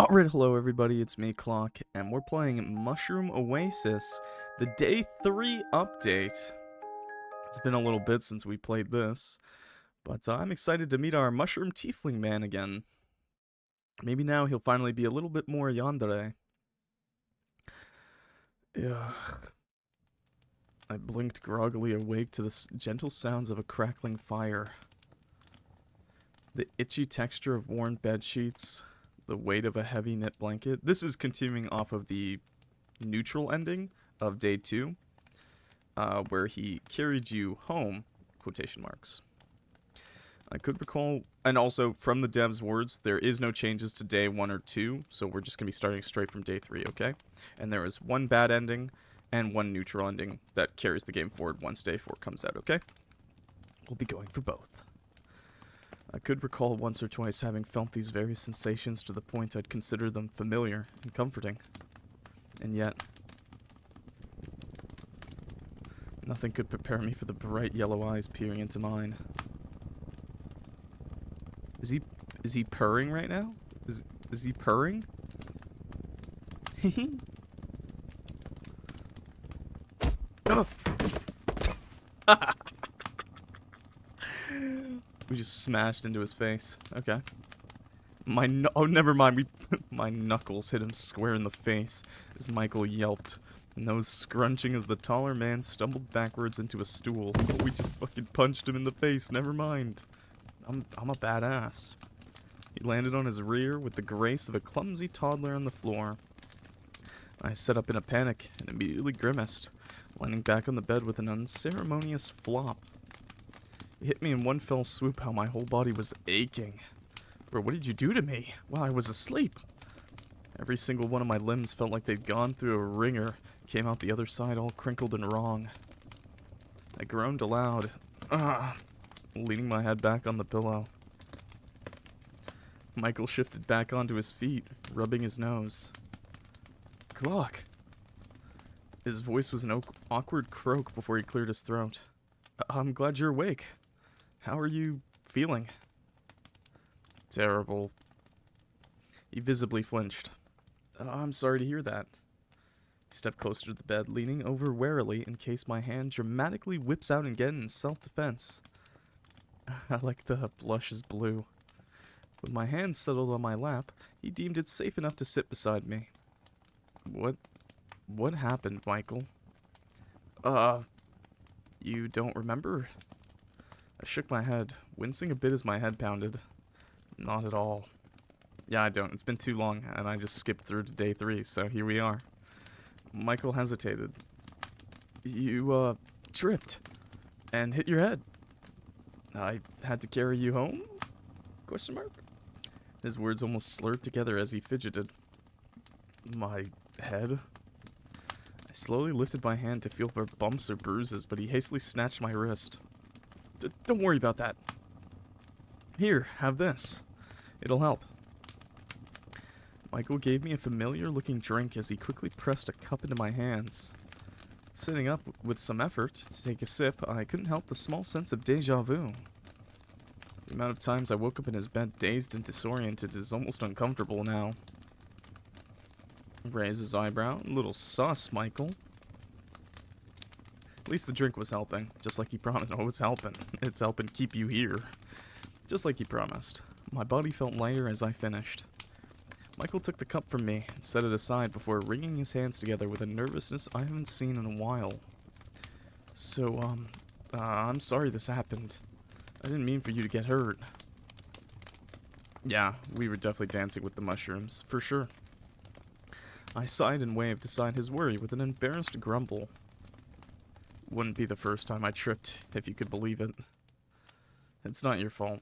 Alright, hello everybody, it's me, Clock, and we're playing Mushroom Oasis, the Day 3 update. It's been a little bit since we played this, but I'm excited to meet our Mushroom Tiefling man again. Maybe now he'll finally be a little bit more yandere. Ugh. I blinked groggily awake to the gentle sounds of a crackling fire. The itchy texture of worn bed sheets. The weight of a heavy knit blanket. This is continuing off of the neutral ending of day 2, where he carried you home, quotation marks. I could recall, and also from the dev's words, there is no changes to day 1 or 2, so we're just going to be starting straight from day 3, okay? And there is one bad ending and one neutral ending that carries the game forward once day 4 comes out, okay? We'll be going for both. I could recall once or twice having felt these very sensations to the point I'd consider them familiar and comforting. And yet, nothing could prepare me for the bright yellow eyes peering into mine. Is he purring right now? Is he purring? Oh. We just smashed into his face. Okay. Oh, never mind. My knuckles hit him square in the face as Michael yelped, nose scrunching as the taller man stumbled backwards into a stool. Oh, we just fucking punched him in the face. Never mind. I'm a badass. He landed on his rear with the grace of a clumsy toddler on the floor. I sat up in a panic and immediately grimaced, landing back on the bed with an unceremonious flop. It hit me in one fell swoop how my whole body was aching. Bro, what did you do to me while I was asleep? Every single one of my limbs felt like they'd gone through a ringer, came out the other side all crinkled and wrong. I groaned aloud, leaning my head back on the pillow. Michael shifted back onto his feet, rubbing his nose. Clock. His voice was an awkward croak before he cleared his throat. I'm glad you're awake. How are you feeling? Terrible. He visibly flinched. I'm sorry to hear that. He stepped closer to the bed, leaning over warily in case my hand dramatically whips out again in self-defense. I like the blush is blue. With my hand settled on my lap, he deemed it safe enough to sit beside me. What happened, Michael? You don't remember? I shook my head, wincing a bit as my head pounded. Not at all. Yeah, I don't. It's been too long, and I just skipped through to day 3, so here we are. Michael hesitated. You, tripped and hit your head. I had to carry you home? Question mark? His words almost slurred together as he fidgeted. My head? I slowly lifted my hand to feel for bumps or bruises, but he hastily snatched my wrist. Don't worry about that. Here, have this. It'll help. Michael gave me a familiar-looking drink as he quickly pressed a cup into my hands. Sitting up with some effort to take a sip, I couldn't help the small sense of déjà vu. The amount of times I woke up in his bed dazed and disoriented is almost uncomfortable now. Raised his eyebrow. A little sus, Michael. At least the drink was helping, just like he promised. Oh, it's helping. It's helping keep you here. Just like he promised. My body felt lighter as I finished. Michael took the cup from me and set it aside before wringing his hands together with a nervousness I haven't seen in a while. So, I'm sorry this happened. I didn't mean for you to get hurt. Yeah, we were definitely dancing with the mushrooms, for sure. I sighed and waved aside his worry with an embarrassed grumble. Wouldn't be the first time I tripped, if you could believe it. It's not your fault.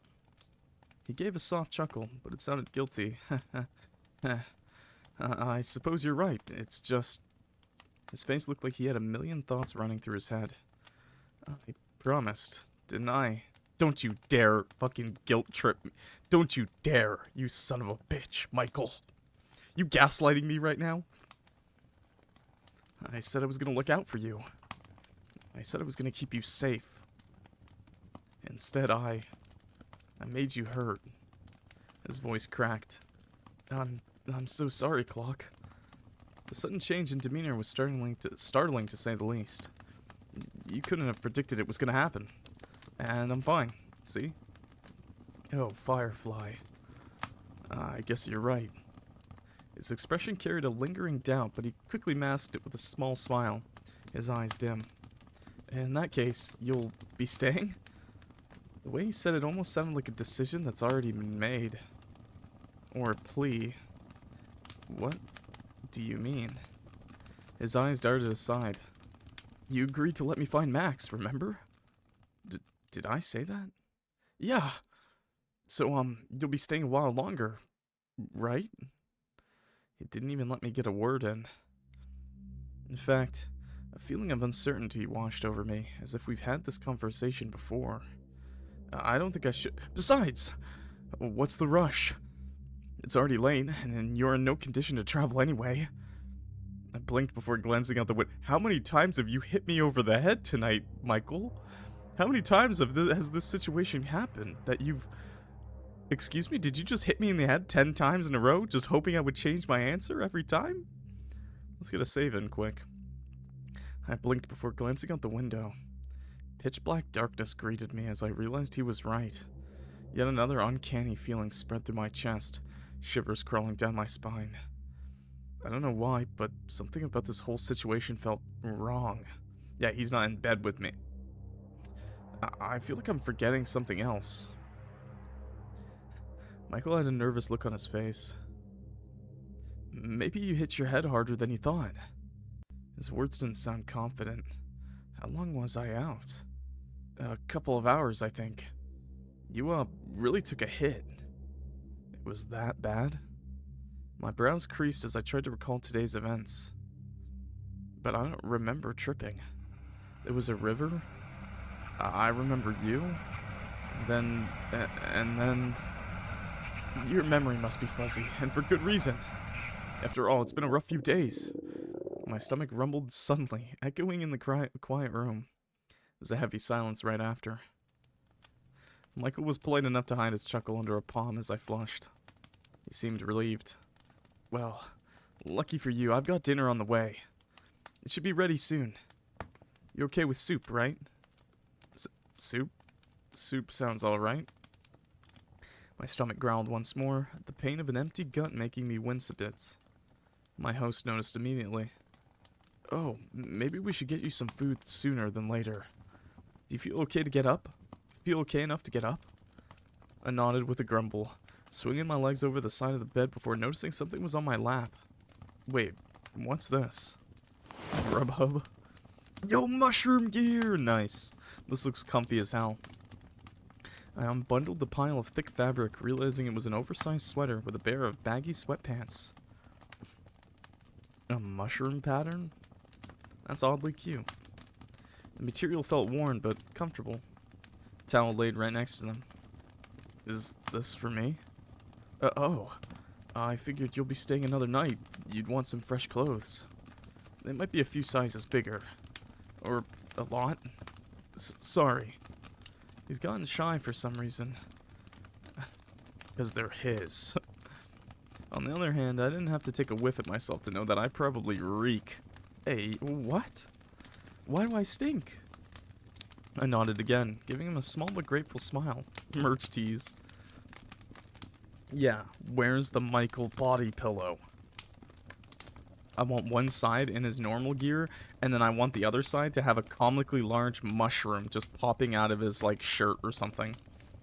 He gave a soft chuckle, but it sounded guilty. I suppose you're right. It's just... His face looked like he had a million thoughts running through his head. I promised, didn't I? Don't you dare fucking guilt trip me. Don't you dare, you son of a bitch, Michael. You gaslighting me right now? I said I was gonna look out for you. I said I was gonna keep you safe. Instead, I made you hurt. His voice cracked. I'm so sorry, Clock. The sudden change in demeanor was startling to say the least. You couldn't have predicted it was gonna happen. And I'm fine. See? Oh, Firefly. I guess you're right. His expression carried a lingering doubt, but he quickly masked it with a small smile, his eyes dim. In that case, you'll be staying? The way he said it almost sounded like a decision that's already been made. Or a plea. What do you mean? His eyes darted aside. You agreed to let me find Max, remember? Did I say that? Yeah. So, you'll be staying a while longer, right? He didn't even let me get a word in. In fact, a feeling of uncertainty washed over me, as if we've had this conversation before. I don't think I should. Besides, what's the rush? It's already late, and you're in no condition to travel anyway. I blinked before glancing out the window. How many times have you hit me over the head tonight, Michael? How many times has this situation happened that you've... Excuse me, did you just hit me in the head 10 times in a row, just hoping I would change my answer every time? Let's get a save in quick. I blinked before glancing out the window. Pitch black darkness greeted me as I realized he was right. Yet another uncanny feeling spread through my chest, shivers crawling down my spine. I don't know why, but something about this whole situation felt wrong. Yeah, he's not in bed with me. I feel like I'm forgetting something else. Michael had a nervous look on his face. Maybe you hit your head harder than you thought. His words didn't sound confident. How long was I out? A couple of hours, I think. You, really took a hit. It was that bad? My brows creased as I tried to recall today's events. But I don't remember tripping. There was a river. I remember you. And then... Your memory must be fuzzy, and for good reason. After all, it's been a rough few days. My stomach rumbled suddenly, echoing in the quiet room. There was a heavy silence right after. Michael was polite enough to hide his chuckle under a palm as I flushed. He seemed relieved. Well, lucky for you, I've got dinner on the way. It should be ready soon. You're okay with soup, right? Soup? Soup sounds alright. My stomach growled once more, the pain of an empty gut making me wince a bit. My host noticed immediately. Oh, maybe we should get you some food sooner than later. Do you feel okay to get up? Feel okay enough to get up? I nodded with a grumble, swinging my legs over the side of the bed before noticing something was on my lap. Wait, what's this? Grubhub? Yo, mushroom gear! Nice. This looks comfy as hell. I unbundled the pile of thick fabric, realizing it was an oversized sweater with a pair of baggy sweatpants. A mushroom pattern? That's oddly cute. The material felt worn, but comfortable. A towel laid right next to them. Is this for me? Oh. I figured you'll be staying another night. You'd want some fresh clothes. They might be a few sizes bigger. Or a lot. Sorry. He's gotten shy for some reason. Because they're his. On the other hand, I didn't have to take a whiff at myself to know that I probably reek. Hey, what? Why do I stink? I nodded again, giving him a small but grateful smile. Merch tease. Yeah, where's the Michael body pillow? I want one side in his normal gear, and then I want the other side to have a comically large mushroom just popping out of his, like, shirt or something.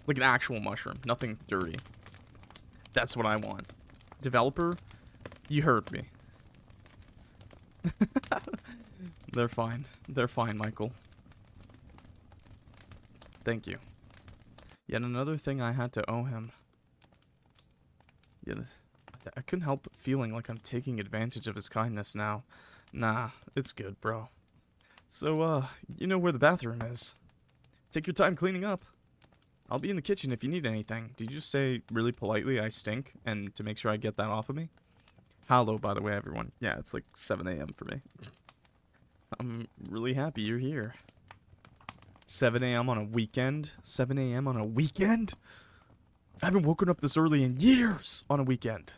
Like an actual mushroom, nothing dirty. That's what I want. Developer, you heard me. They're fine. They're fine, Michael. Thank you. Yet another thing I had to owe him. Yet I couldn't help but feeling like I'm taking advantage of his kindness now. Nah, it's good, bro. So, you know where the bathroom is. Take your time cleaning up. I'll be in the kitchen if you need anything. Did you just say really politely I stink, and to make sure I get that off of me? Hello, by the way, everyone. Yeah, it's like 7 a.m. for me. I'm really happy you're here. 7 a.m. on a weekend? 7 a.m. on a weekend? I haven't woken up this early in years on a weekend.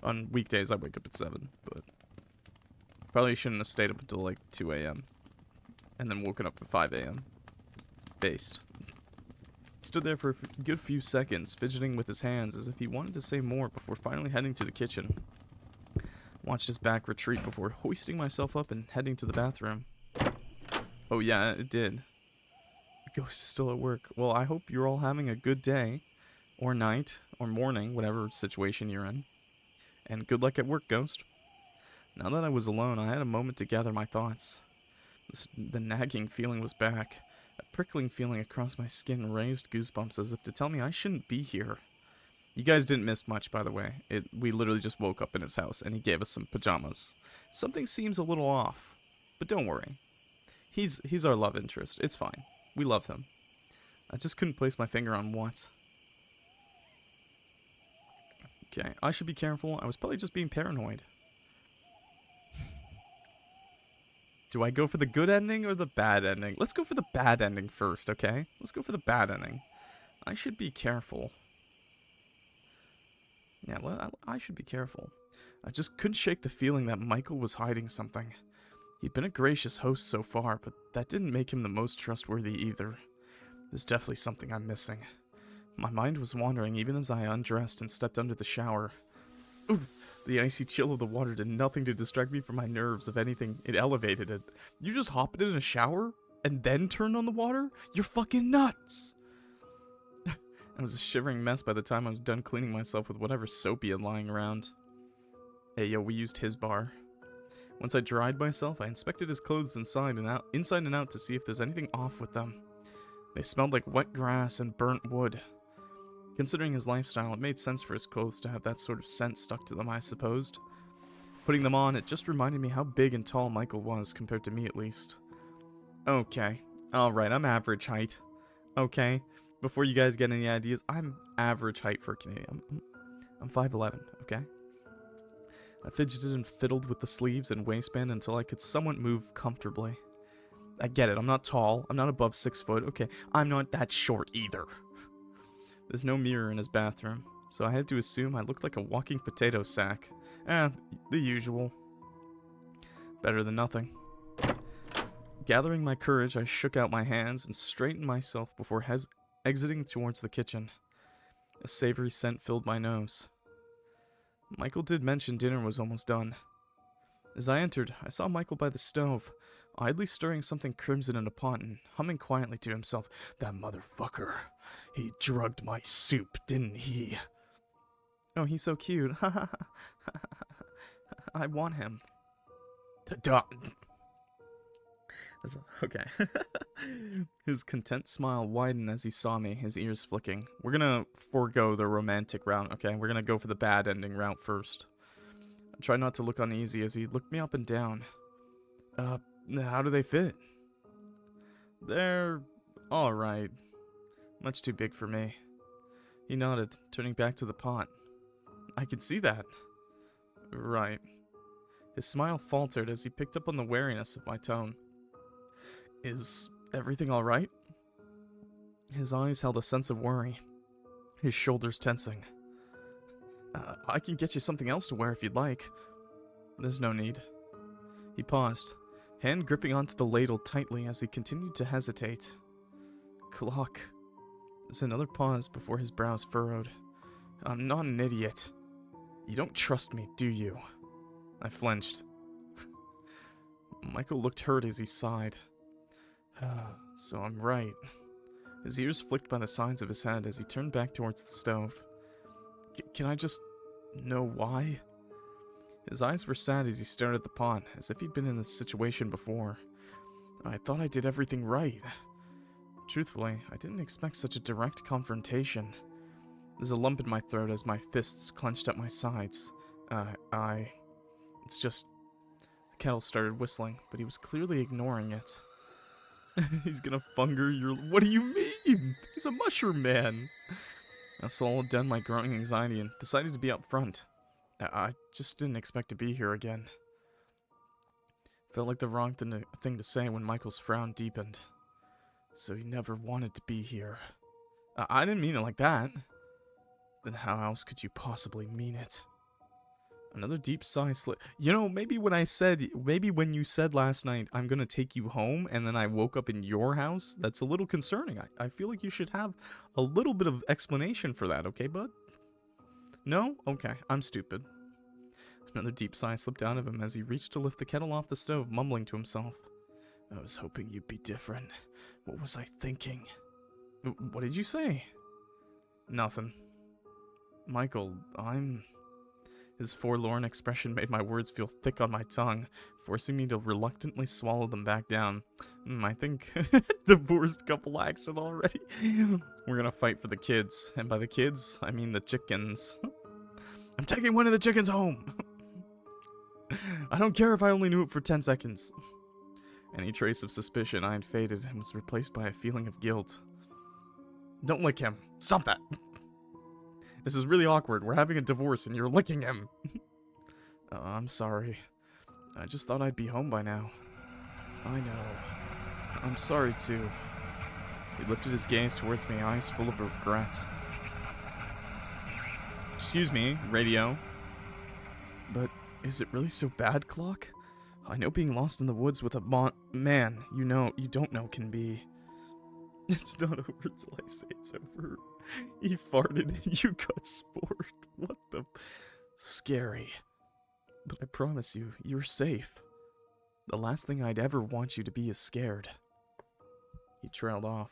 On weekdays, I wake up at 7, but probably shouldn't have stayed up until like 2 a.m. and then woken up at 5 a.m. Based. He stood there for a good few seconds, fidgeting with his hands as if he wanted to say more before finally heading to the kitchen. Watched his back retreat before hoisting myself up and heading to the bathroom. Oh yeah, it did. Ghost is still at work. Well, I hope you're all having a good day, or night, or morning, whatever situation you're in. And good luck at work, Ghost. Now that I was alone, I had a moment to gather my thoughts. The nagging feeling was back. A prickling feeling across my skin raised goosebumps as if to tell me I shouldn't be here. You guys didn't miss much, by the way. We literally just woke up in his house, and he gave us some pajamas. Something seems a little off, but don't worry. He's our love interest. It's fine. We love him. I just couldn't place my finger on what. Okay, I should be careful. I was probably just being paranoid. Do I go for the good ending or the bad ending? Let's go for the bad ending first, okay? Let's go for the bad ending. I should be careful. Yeah, well, I should be careful. I just couldn't shake the feeling that Michael was hiding something. He'd been a gracious host so far, but that didn't make him the most trustworthy either. There's definitely something I'm missing. My mind was wandering even as I undressed and stepped under the shower. Ooh, the icy chill of the water did nothing to distract me from my nerves. If anything, it elevated it. You just hopped in a shower and then turned on the water? You're fucking nuts! I was a shivering mess by the time I was done cleaning myself with whatever soap he had lying around. Hey, yo, we used his bar. Once I dried myself, I inspected his clothes inside and out to see if there's anything off with them. They smelled like wet grass and burnt wood. Considering his lifestyle, it made sense for his clothes to have that sort of scent stuck to them, I supposed. Putting them on, it just reminded me how big and tall Michael was, compared to me at least. Okay, alright, I'm average height. Okay, before you guys get any ideas, I'm average height for a Canadian. I'm 5'11", okay? I fidgeted and fiddled with the sleeves and waistband until I could somewhat move comfortably. I get it, I'm not tall, I'm not above 6 foot, okay, I'm not that short either. There's no mirror in his bathroom, so I had to assume I looked like a walking potato sack. The usual. Better than nothing. Gathering my courage, I shook out my hands and straightened myself before exiting towards the kitchen. A savory scent filled my nose. Michael did mention dinner was almost done. As I entered, I saw Michael by the stove, idly stirring something crimson in a pot and humming quietly to himself. That motherfucker. He drugged my soup, didn't he? Oh, he's so cute. I want him. Okay. His content smile widened as he saw me, his ears flicking. We're gonna forego the romantic route, okay? We're gonna go for the bad ending route first. I tried not to look uneasy as he looked me up and down. How do they fit? They're alright. Much too big for me. He nodded, turning back to the pot. I could see that. Right. His smile faltered as he picked up on the wariness of my tone. Is everything alright? His eyes held a sense of worry, his shoulders tensing. I can get you something else to wear if you'd like. There's no need. He paused, hand gripping onto the ladle tightly as he continued to hesitate. Clock. There's another pause before his brows furrowed. I'm not an idiot. You don't trust me, do you? I flinched. Michael looked hurt as he sighed. So I'm right. His ears flicked by the sides of his head as he turned back towards the stove. Can I just know why? His eyes were sad as he stared at the pot, as if he'd been in this situation before. I thought I did everything right. Truthfully, I didn't expect such a direct confrontation. There's a lump in my throat as my fists clenched at my sides. It's just... The kettle started whistling, but he was clearly ignoring it. He's gonna funger your... What do you mean? He's a mushroom man. I swallowed down my growing anxiety and decided to be up front. I just didn't expect to be here again. Felt like the wrong thing to say when Michael's frown deepened. So he never wanted to be here. I didn't mean it like that. Then how else could you possibly mean it? Another deep sigh slid. You know, maybe when you said last night, I'm gonna take you home, and then I woke up in your house, that's a little concerning. I feel like you should have a little bit of explanation for that, okay, bud? No? Okay, I'm stupid. Another deep sigh slipped out of him as he reached to lift the kettle off the stove, mumbling to himself. I was hoping you'd be different. What was I thinking? What did you say? Nothing. Michael, His forlorn expression made my words feel thick on my tongue, forcing me to reluctantly swallow them back down. I think divorced couple accent already. We're gonna fight for the kids, and by the kids, I mean the chickens. I'm taking one of the chickens home! I don't care if I only knew it for 10 seconds. Any trace of suspicion I had faded and was replaced by a feeling of guilt. Don't lick him. Stop that. This is really awkward. We're having a divorce and you're licking him. I'm sorry. I just thought I'd be home by now. I know. I'm sorry too. He lifted his gaze towards me, eyes full of regret. Excuse me, radio. But is it really so bad, Clock? I know being lost in the woods with a man you don't know can be... It's not over till I say it's over. He farted and you got spored. What the... Scary. But I promise you, you're safe. The last thing I'd ever want you to be is scared. He trailed off.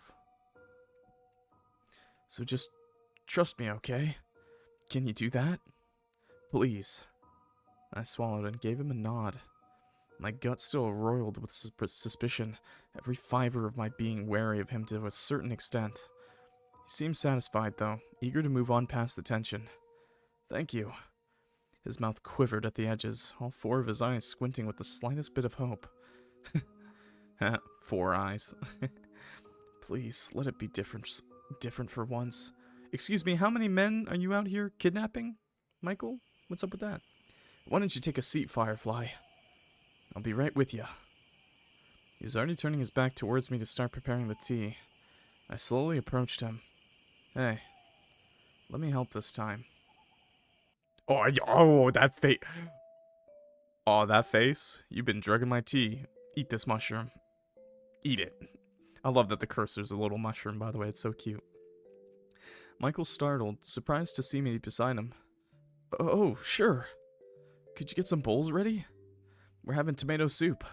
So just trust me, okay? Can you do that? Please. I swallowed and gave him a nod. My gut still roiled with suspicion, every fiber of my being wary of him to a certain extent. He seemed satisfied, though, eager to move on past the tension. Thank you. His mouth quivered at the edges, all 4 of his eyes squinting with the slightest bit of hope. 4 eyes. Please, let it be different for once. Excuse me, how many men are you out here kidnapping? Michael? What's up with that? Why don't you take a seat, Firefly? I'll be right with you. He was already turning his back towards me to start preparing the tea. I slowly approached him. Hey, let me help this time. Oh, that face. Oh, that face? You've been drugging my tea. Eat this mushroom. Eat it. I love that the cursor's a little mushroom, by the way. It's so cute. Michael startled, surprised to see me beside him. Oh, sure. Could you get some bowls ready? We're having tomato soup.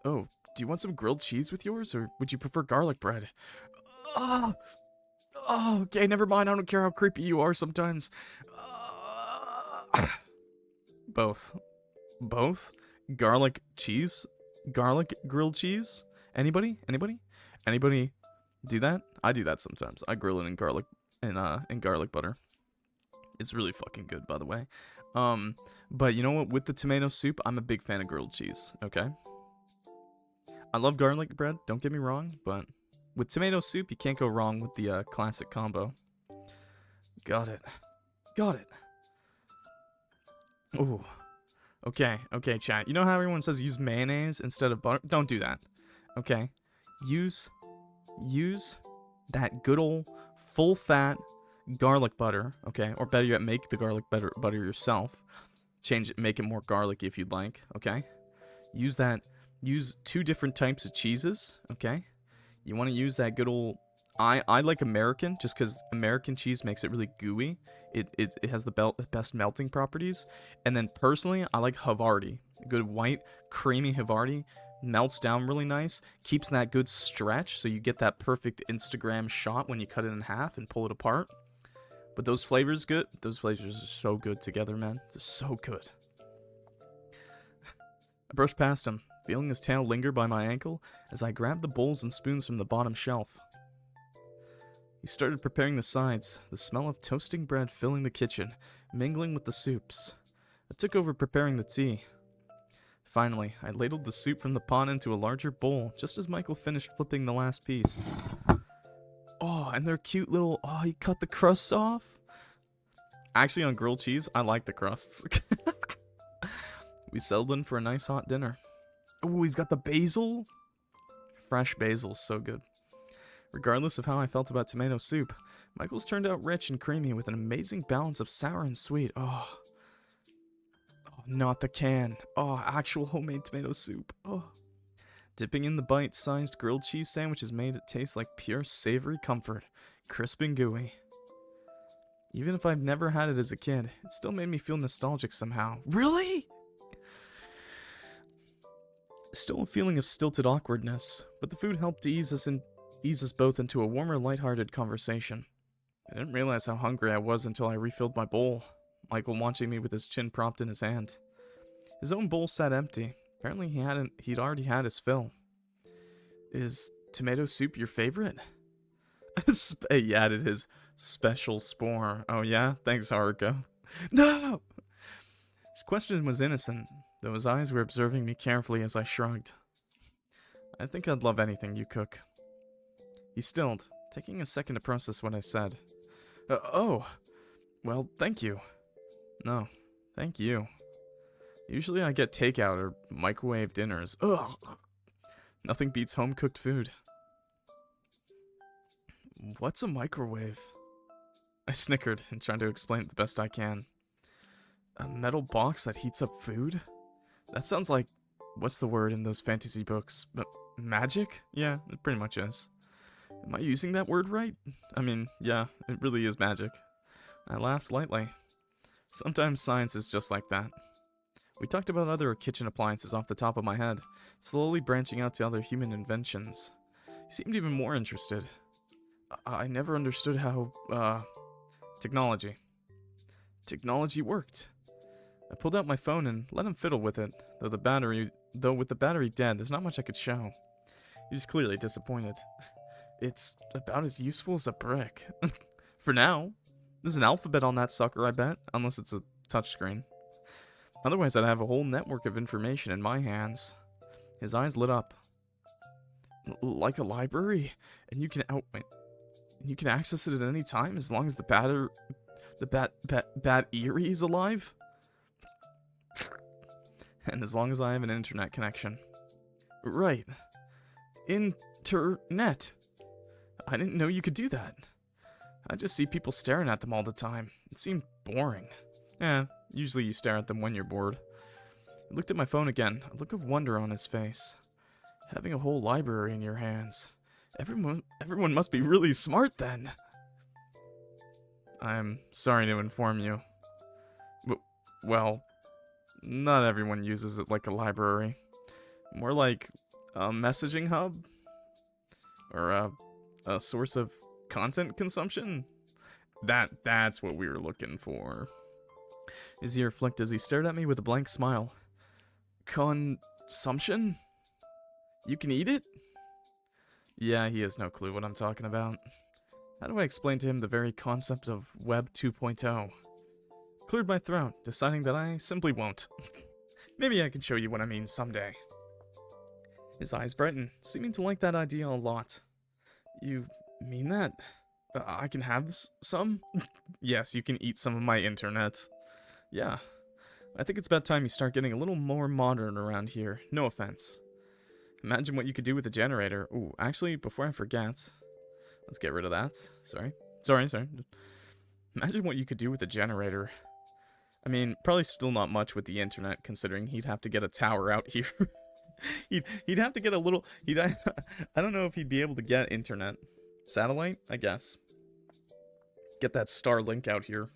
Oh, do you want some grilled cheese with yours, or would you prefer garlic bread? Oh, okay, never mind. I don't care how creepy you are sometimes. Both. Both? Garlic cheese? Garlic grilled cheese? Anybody? Anybody? Anybody do that? I do that sometimes. I grill it in garlic in garlic butter. It's really fucking good, by the way. But you know what? With the tomato soup, I'm a big fan of grilled cheese, okay? I love garlic bread, don't get me wrong, but with tomato soup, you can't go wrong with the classic combo. Got it. Got it. Ooh. Okay, chat. You know how everyone says use mayonnaise instead of butter? Don't do that. Okay? Use that good old full-fat garlic butter, okay? Or better yet, make the garlic butter yourself. Change it, make it more garlicky if you'd like, okay? Use that. Use 2 different types of cheeses, okay? You want to use that good old... I like American, just because American cheese makes it really gooey. It has the best melting properties. And then, personally, I like Havarti. A good white, creamy Havarti. Melts down really nice. Keeps that good stretch, so you get that perfect Instagram shot when you cut it in half and pull it apart. But those flavors good. Those flavors are so good together, man. They're so good. I brushed past him, feeling his tail linger by my ankle as I grabbed the bowls and spoons from the bottom shelf. He started preparing the sides, the smell of toasting bread filling the kitchen, mingling with the soups. I took over preparing the tea. Finally, I ladled the soup from the pot into a larger bowl, just as Michael finished flipping the last piece. Oh, and they're cute little... Oh, he cut the crusts off? Actually, on grilled cheese, I like the crusts. We settled in for a nice hot dinner. Oh, he's got the basil? Fresh basil's so good. Regardless of how I felt about tomato soup, Michael's turned out rich and creamy with an amazing balance of sour and sweet. Oh, not the can. Oh, actual homemade tomato soup. Oh. Dipping in the bite-sized grilled cheese sandwich has made it taste like pure savory comfort. Crisp and gooey. Even if I've never had it as a kid, it still made me feel nostalgic somehow. Really? Still a feeling of stilted awkwardness, but the food helped to ease us both into a warmer, lighthearted conversation. I didn't realize how hungry I was until I refilled my bowl, Michael watching me with his chin propped in his hand. His own bowl sat empty. Apparently he'd already had his fill. Is tomato soup your favorite? He added his special spore. Oh yeah? Thanks, Haruko. No! His question was innocent, though his eyes were observing me carefully as I shrugged. I think I'd love anything you cook. He stilled, taking a second to process what I said. Oh, well, thank you. No, thank you. Usually I get takeout or microwave dinners. Ugh. Nothing beats home-cooked food. What's a microwave? I snickered and tried to explain it the best I can. A metal box that heats up food? That sounds like, what's the word in those fantasy books? Magic? Yeah, it pretty much is. Am I using that word right? I mean, yeah, it really is magic. I laughed lightly. Sometimes science is just like that. We talked about other kitchen appliances off the top of my head, slowly branching out to other human inventions. He seemed even more interested. I never understood how, technology. Technology worked. I pulled out my phone and let him fiddle with it, though with the battery dead, there's not much I could show. He was clearly disappointed. It's about as useful as a brick. For now. There's an alphabet on that sucker, I bet, unless it's a touchscreen. Otherwise, I'd have a whole network of information in my hands. His eyes lit up. Like a library? And you can access it at any time as long as the Bat Eerie is alive? And as long as I have an internet connection. Right. Internet. I didn't know you could do that. I just see people staring at them all the time. It seemed boring. Usually you stare at them when you're bored. I looked at my phone again, a look of wonder on his face. Having a whole library in your hands. Everyone must be really smart then. I'm sorry to inform you. Well, not everyone uses it like a library. More like a messaging hub? Or a source of content consumption? That's what we were looking for. His ear flicked as he stared at me with a blank smile. Consumption? You can eat it? Yeah, he has no clue what I'm talking about. How do I explain to him the very concept of Web 2.0? Cleared my throat, deciding that I simply won't. Maybe I can show you what I mean someday. His eyes brightened, seeming to like that idea a lot. You mean that? I can have some? Yes, you can eat some of my internet. Yeah. I think it's about time you start getting a little more modern around here. No offense. Imagine what you could do with a generator. Ooh, actually, before I forget, let's get rid of that. Sorry. Imagine what you could do with a generator. I mean, probably still not much with the internet, considering he'd have to get a tower out here. he'd have to get a little... I don't know if he'd be able to get internet. Satellite, I guess. Get that Starlink out here.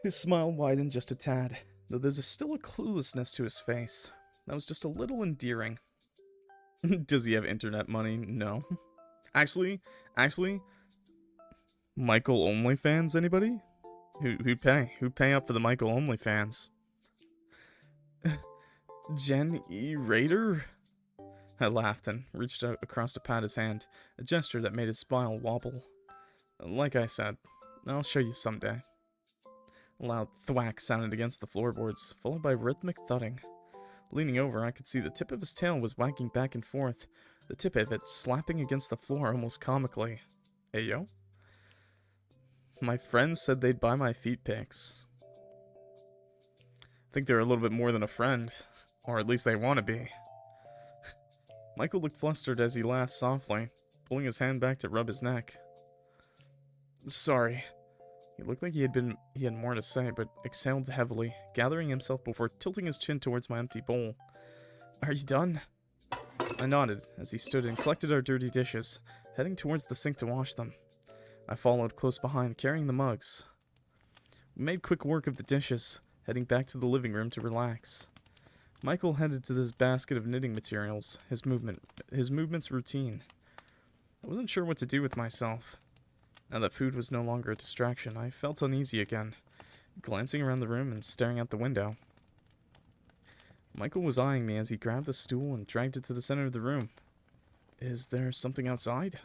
His smile widened just a tad, though there's still a cluelessness to his face. That was just a little endearing. Does he have internet money? No. Actually, Michael OnlyFans, anybody? Who'd pay? Who'd pay up for the Michael OnlyFans? Jen E. Raider? I laughed and reached out across to pat his hand, a gesture that made his smile wobble. Like I said, I'll show you someday. A loud thwack sounded against the floorboards, followed by rhythmic thudding. Leaning over, I could see the tip of his tail was wagging back and forth, the tip of it slapping against the floor almost comically. Hey, yo? My friends said they'd buy my feet pics. I think they're a little bit more than a friend, or at least they want to be. Michael looked flustered as he laughed softly, pulling his hand back to rub his neck. Sorry. He looked like he had more to say, but exhaled heavily, gathering himself before tilting his chin towards my empty bowl. Are you done? I nodded as he stood and collected our dirty dishes, heading towards the sink to wash them. I followed close behind, carrying the mugs. We made quick work of the dishes, heading back to the living room to relax. Michael headed to this basket of knitting materials, his movements routine. I wasn't sure what to do with myself. Now that food was no longer a distraction, I felt uneasy again, glancing around the room and staring out the window. Michael was eyeing me as he grabbed a stool and dragged it to the center of the room. Is there something outside?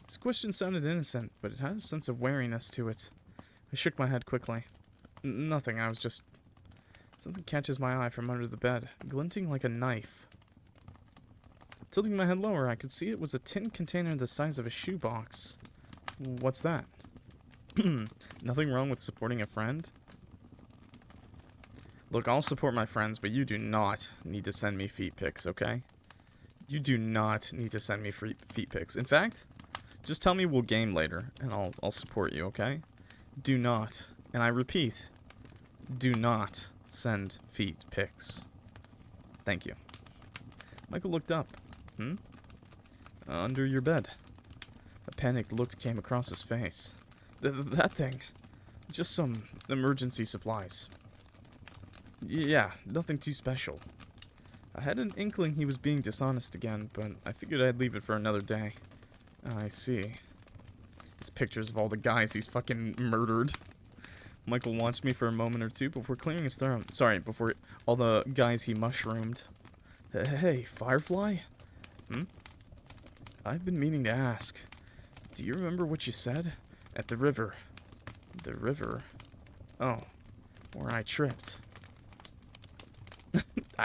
His question sounded innocent, but it had a sense of wariness to it. I shook my head quickly. Nothing, I was just... Something catches my eye from under the bed, glinting like a knife. Tilting my head lower, I could see it was a tin container the size of a shoebox. What's that? Nothing wrong with supporting a friend? Look, I'll support my friends, but you do not need to send me feet pics, okay? You do not need to send me feet pics. In fact, just tell me we'll game later, and I'll support you, okay? Do not, and I repeat, do not send feet pics. Thank you. Michael looked up. Under your bed. A panicked look came across his face. That thing. Just some emergency supplies. Yeah, nothing too special. I had an inkling he was being dishonest again, but I figured I'd leave it for another day. I see. It's pictures of all the guys he's fucking murdered. Michael watched me for a moment or two before clearing his throat. Sorry, before all the guys he mushroomed. Hey, Firefly? I've been meaning to ask. Do you remember what you said? At the river. The river? Oh, where I tripped.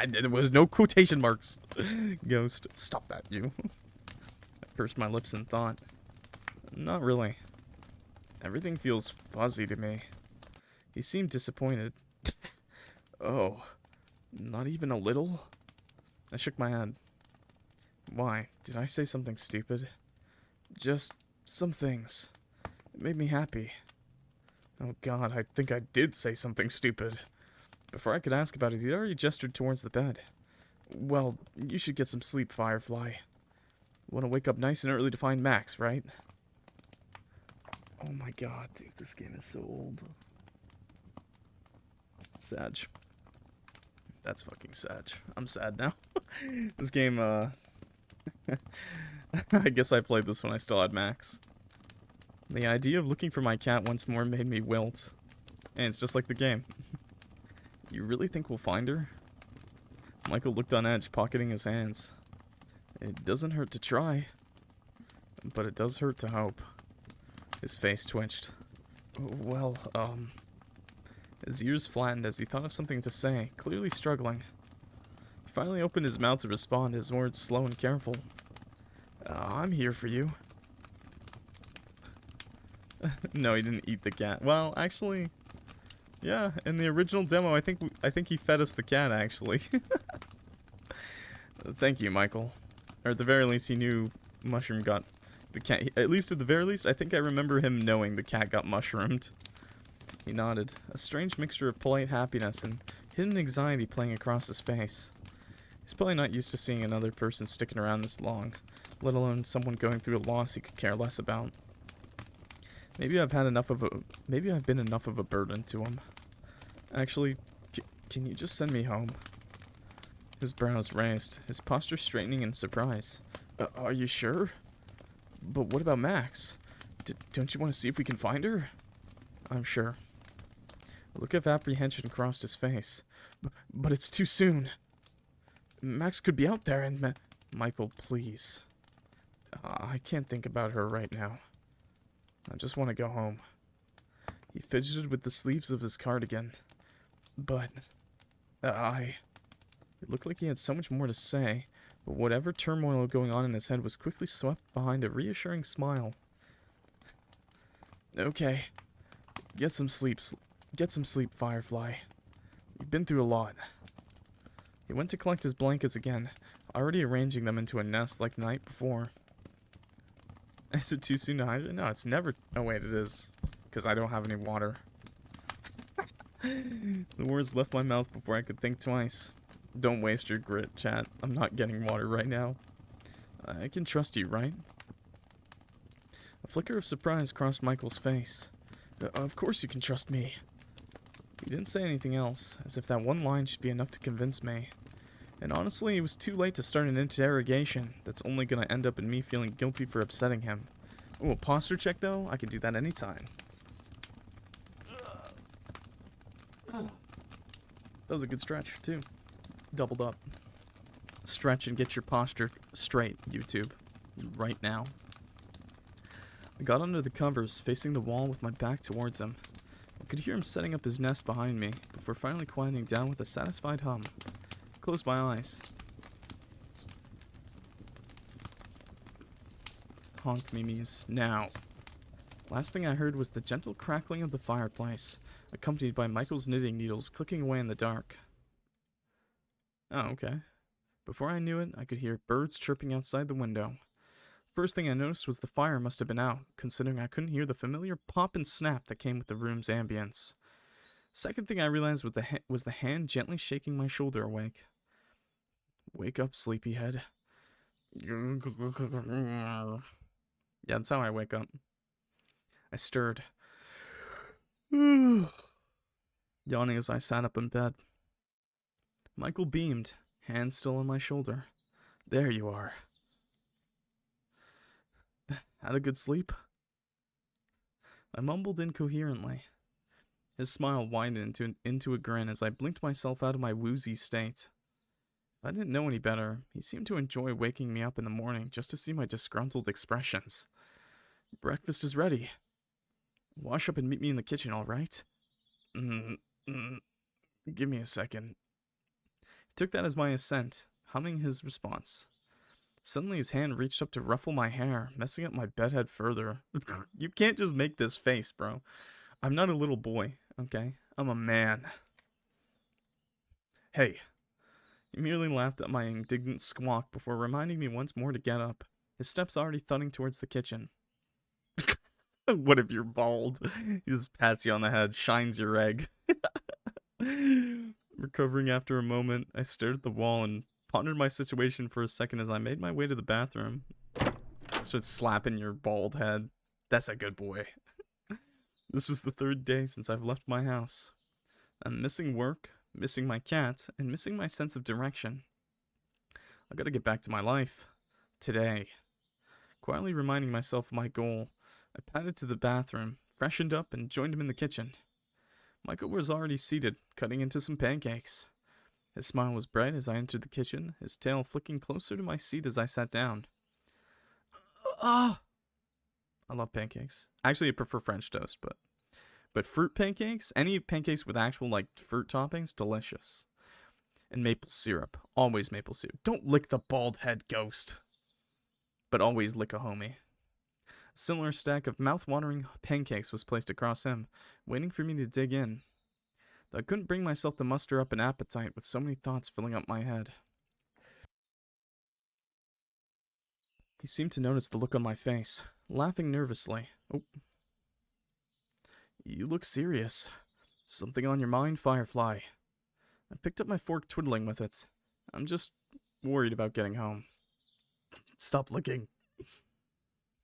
There was no quotation marks. Ghost, stop that, you. I pursed my lips in thought. Not really. Everything feels fuzzy to me. He seemed disappointed. Oh, not even a little? I shook my head. Why? Did I say something stupid? Just some things. It made me happy. Oh god, I think I did say something stupid. Before I could ask about it, he'd already gestured towards the bed. Well, you should get some sleep, Firefly. Want to wake up nice and early to find Max, right? Oh my god, dude, this game is so old. Sad. That's fucking sad. I'm sad now. This game, I guess I played this when I still had Max. The idea of looking for my cat once more made me wilt. And it's just like the game. You really think we'll find her? Michael looked on edge, pocketing his hands. It doesn't hurt to try. But it does hurt to hope. His face twitched. Well, His ears flattened as he thought of something to say, clearly struggling. He finally opened his mouth to respond, his words slow and careful. I'm here for you. No, he didn't eat the cat. Well, actually, yeah, in the original demo, I think he fed us the cat, actually. Thank you, Michael. Or at the very least, he knew Mushroom got the cat. At least at the very least, I think I remember him knowing the cat got mushroomed. He nodded, a strange mixture of polite happiness and hidden anxiety playing across his face. He's probably not used to seeing another person sticking around this long, let alone someone going through a loss he could care less about. Maybe I've been enough of a burden to him. Actually, can you just send me home? His brows raised, his posture straightening in surprise. Are you sure? But what about Max? Don't you want to see if we can find her? I'm sure. A look of apprehension crossed his face. But it's too soon. Max could be out there and Michael, please. I can't think about her right now. I just want to go home. He fidgeted with the sleeves of his cardigan. But... It looked like he had so much more to say, but whatever turmoil going on in his head was quickly swept behind a reassuring smile. Okay. Get some sleep, Firefly. You've been through a lot. He went to collect his blankets again, already arranging them into a nest like the night before. Is it too soon to hide it? No, it's never... Oh, wait, it is. because I don't have any water. The words left my mouth before I could think twice. Don't waste your grit, chat. I'm not getting water right now. I can trust you, right? A flicker of surprise crossed Michael's face. Of course you can trust me. He didn't say anything else, as if that one line should be enough to convince me. And honestly, it was too late to start an interrogation that's only gonna end up in me feeling guilty for upsetting him. Oh, a posture check though? I can do that anytime. That was a good stretch, too. Doubled up. Stretch and get your posture straight, YouTube. Right now. I got under the covers, facing the wall with my back towards him. I could hear him setting up his nest behind me, before finally quieting down with a satisfied hum. I closed my eyes. Honk Mimi's now. Last thing I heard was the gentle crackling of the fireplace, accompanied by Michael's knitting needles clicking away in the dark. Oh, okay. Before I knew it, I could hear birds chirping outside the window. First thing I noticed was the fire must have been out, considering I couldn't hear the familiar pop and snap that came with the room's ambience. Second thing I realized was the hand gently shaking my shoulder awake. Wake up, sleepyhead. Yeah, that's how I wake up. I stirred. Yawning as I sat up in bed. Michael beamed, hand still on my shoulder. There you are. Had a good sleep? I mumbled incoherently. His smile widened into a grin as I blinked myself out of my woozy state. If I didn't know any better, he seemed to enjoy waking me up in the morning just to see my disgruntled expressions. Breakfast is ready. Wash up and meet me in the kitchen, all right? Give me a second. He took that as my assent, humming his response. Suddenly his hand reached up to ruffle my hair, messing up my bedhead further. You can't just make this face, bro. I'm not a little boy, okay? I'm a man. Hey. He merely laughed at my indignant squawk before reminding me once more to get up, his steps already thudding towards the kitchen. What if you're bald? He just pats you on the head, shines your egg. Recovering after a moment, I stared at the wall and pondered my situation for a second as I made my way to the bathroom. Started slapping your bald head. That's a good boy. This was the third day since I've left my house. I'm missing work, missing my cat, and missing my sense of direction. I gotta get back to my life. Today. Quietly reminding myself of my goal, I padded to the bathroom, freshened up, and joined him in the kitchen. Michael was already seated, cutting into some pancakes. His smile was bright as I entered the kitchen, his tail flicking closer to my seat as I sat down. I love pancakes. Actually, I prefer French toast, but fruit pancakes, any pancakes with actual, like, fruit toppings, delicious. And maple syrup. Always maple syrup. Don't lick the bald head, ghost. But always lick a homie. A similar stack of mouth-watering pancakes was placed across him, waiting for me to dig in. Though I couldn't bring myself to muster up an appetite with so many thoughts filling up my head. He seemed to notice the look on my face, laughing nervously. Oh. You look serious. Something on your mind, Firefly? I picked up my fork, twiddling with it. I'm just worried about getting home. Stop licking.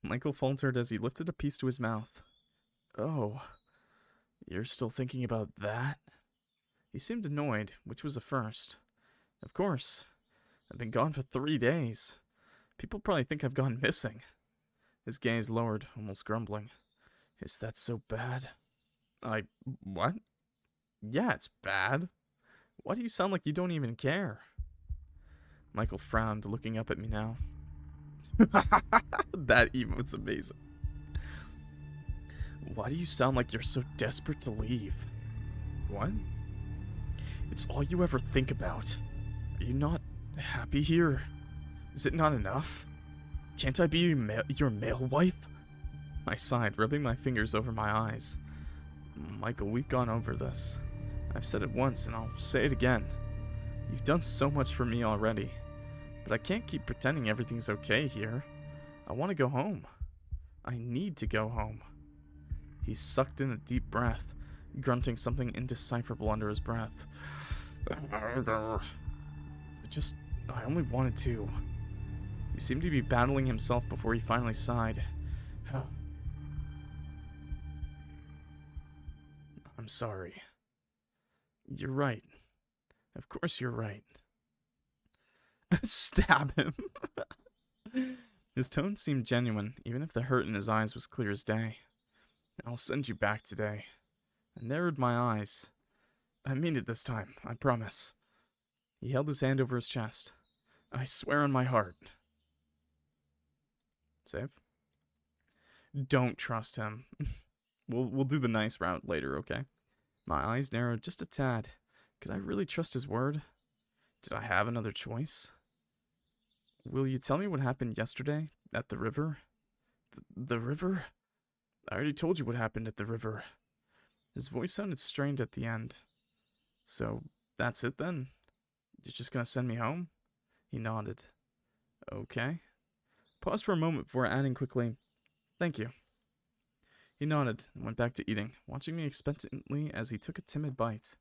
Michael faltered as he lifted a piece to his mouth. Oh, you're still thinking about that? He seemed annoyed, which was a first. Of course. I've been gone for 3 days. People probably think I've gone missing. His gaze lowered, almost grumbling. Is that so bad? What? Yeah, it's bad. Why do you sound like you don't even care? Michael frowned, looking up at me now. That emote's amazing. Why do you sound like you're so desperate to leave? What? It's all you ever think about. Are you not happy here? Is it not enough? Can't I be your male wife? I sighed, rubbing my fingers over my eyes. Michael, we've gone over this. I've said it once, and I'll say it again. You've done so much for me already. But I can't keep pretending everything's okay here. I want to go home. I need to go home. He sucked in a deep breath, grunting something indecipherable under his breath. I only wanted to. He seemed to be battling himself before he finally sighed. I'm sorry. You're right. Of course you're right. Stab him. His tone seemed genuine, even if the hurt in his eyes was clear as day. I'll send you back today. I narrowed my eyes. I mean it this time, I promise. He held his hand over his chest. I swear on my heart. Save. Don't trust him. We'll do the nice route later, okay? My eyes narrowed just a tad. Could I really trust his word? Did I have another choice? Will you tell me what happened yesterday at the river? The river? I already told you what happened at the river. His voice sounded strained at the end. So, that's it then? You're just gonna send me home? He nodded. Okay. Paused for a moment before adding quickly, thank you. He nodded and went back to eating, watching me expectantly as he took a timid bite.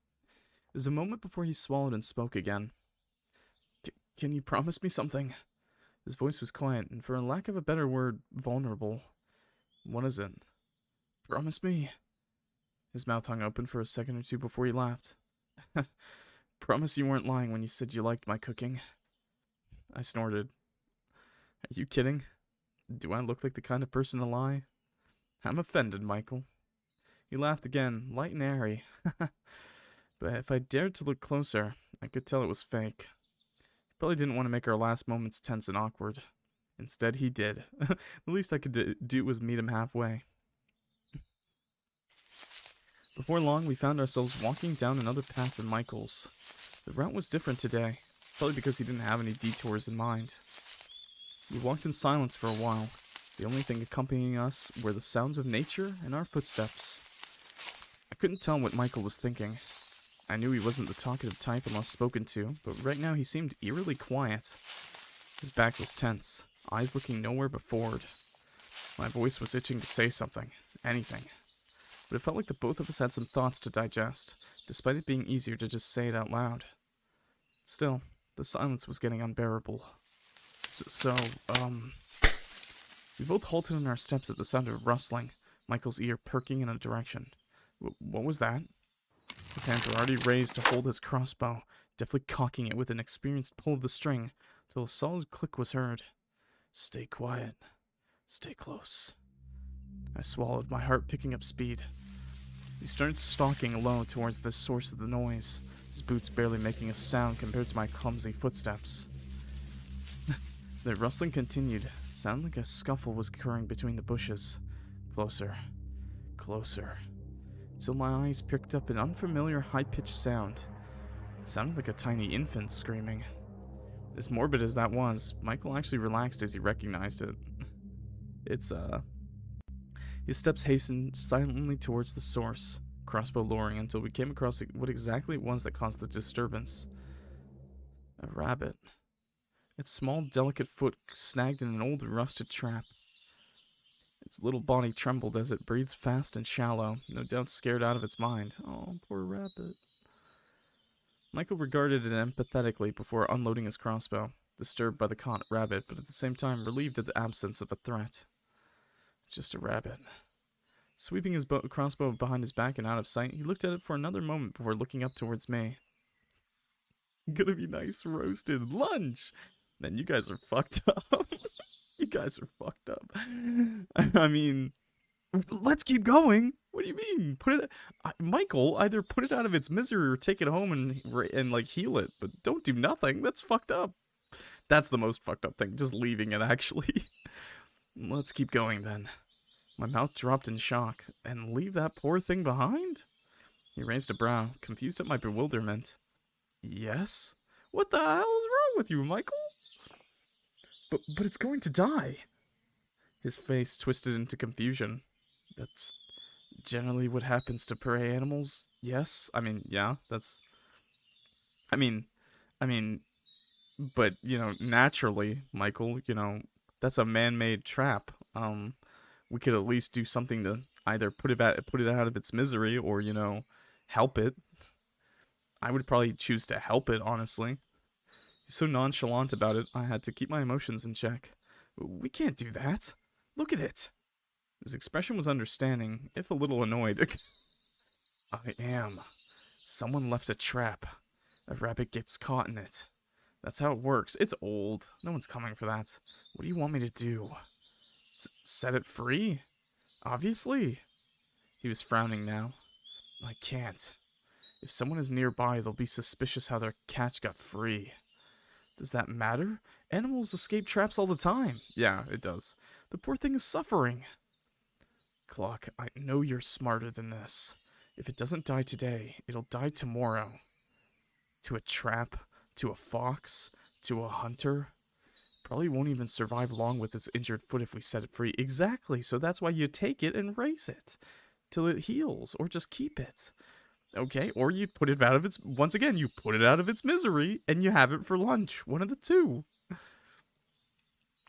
It was a moment before he swallowed and spoke again. Can you promise me something? His voice was quiet, and for a lack of a better word, vulnerable. What is it? Promise me. His mouth hung open for a second or two before he laughed. Promise you weren't lying when you said you liked my cooking. I snorted. Are you kidding? Do I look like the kind of person to lie? I'm offended, Michael. He laughed again, light and airy. But if I dared to look closer, I could tell it was fake. He probably didn't want to make our last moments tense and awkward. Instead, he did. The least I could do was meet him halfway. Before long, we found ourselves walking down another path than Michael's. The route was different today, probably because he didn't have any detours in mind. We walked in silence for a while. The only thing accompanying us were the sounds of nature and our footsteps. I couldn't tell what Michael was thinking. I knew he wasn't the talkative type unless spoken to, but right now he seemed eerily quiet. His back was tense, eyes looking nowhere but forward. My voice was itching to say something, anything. But it felt like the both of us had some thoughts to digest, despite it being easier to just say it out loud. Still, the silence was getting unbearable. We both halted on our steps at the sound of rustling, Michael's ear perking in a direction. What was that? His hands were already raised to hold his crossbow, deftly cocking it with an experienced pull of the string, till a solid click was heard. Stay quiet. Stay close. I swallowed, my heart picking up speed. He started stalking low towards the source of the noise, his boots barely making a sound compared to my clumsy footsteps. The rustling continued, sounding like a scuffle was occurring between the bushes. Closer. Closer. Till my eyes picked up an unfamiliar high-pitched sound. It sounded like a tiny infant screaming. As morbid as that was, Michael actually relaxed as he recognized it. His steps hastened silently towards the source, crossbow lowering until we came across what exactly it was that caused the disturbance. A rabbit. Its small, delicate foot snagged in an old, rusted trap. Its little body trembled as it breathed fast and shallow, no doubt scared out of its mind. Oh, poor rabbit. Michael regarded it empathetically before unloading his crossbow, disturbed by the caught rabbit, but at the same time relieved at the absence of a threat. Just a rabbit. Sweeping his crossbow behind his back and out of sight, he looked at it for another moment before looking up towards me. Gonna be nice roasted lunch! Man, you guys are fucked up. You guys are fucked up. I mean, let's keep going. What do you mean? Michael, either put it out of its misery or take it home and like heal it, but don't do nothing. That's fucked up. That's the most fucked up thing, just leaving it actually. Let's keep going then. My mouth dropped in shock. And leave that poor thing behind? He raised a brow, confused at my bewilderment. Yes? What the hell is wrong with you, Michael? But it's going to die. His face twisted into confusion. That's generally what happens to prey animals. Yes? I mean, yeah, that's... I mean, but, you know, naturally, Michael, you know, that's a man-made trap. We could at least do something to, either put it out of its misery or, you know, help it. I would probably choose to help it, honestly. You're so nonchalant about it, I had to keep my emotions in check. We can't do that. Look at it. His expression was understanding, if a little annoyed. I am. Someone left a trap. A rabbit gets caught in it. That's how it works. It's old. No one's coming for that. What do you want me to do? Set it free? Obviously. He was frowning now. I can't. If someone is nearby, they'll be suspicious how their catch got free. Does that matter? Animals escape traps all the time. Yeah, it does. The poor thing is suffering. Clock, I know you're smarter than this. If it doesn't die today, it'll die tomorrow. To a trap, to a fox, to a hunter. Probably won't even survive long with its injured foot if we set it free. Exactly, so that's why you take it and raise it. Till it heals, or just keep it. Okay, or you put it out of its... Once again, you put it out of its misery, and you have it for lunch. One of the two.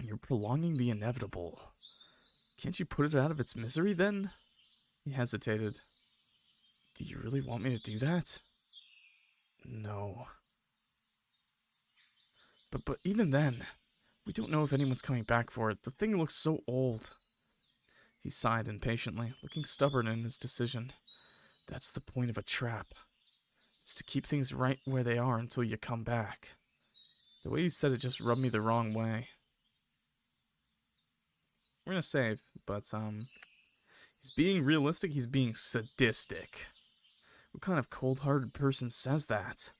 You're prolonging the inevitable. Can't you put it out of its misery, then? He hesitated. Do you really want me to do that? No. But even then, we don't know if anyone's coming back for it. The thing looks so old. He sighed impatiently, looking stubborn in his decision. That's the point of a trap. It's to keep things right where they are until you come back. The way he said it just rubbed me the wrong way. We're gonna save, but, he's being realistic, he's being sadistic. What kind of cold-hearted person says that?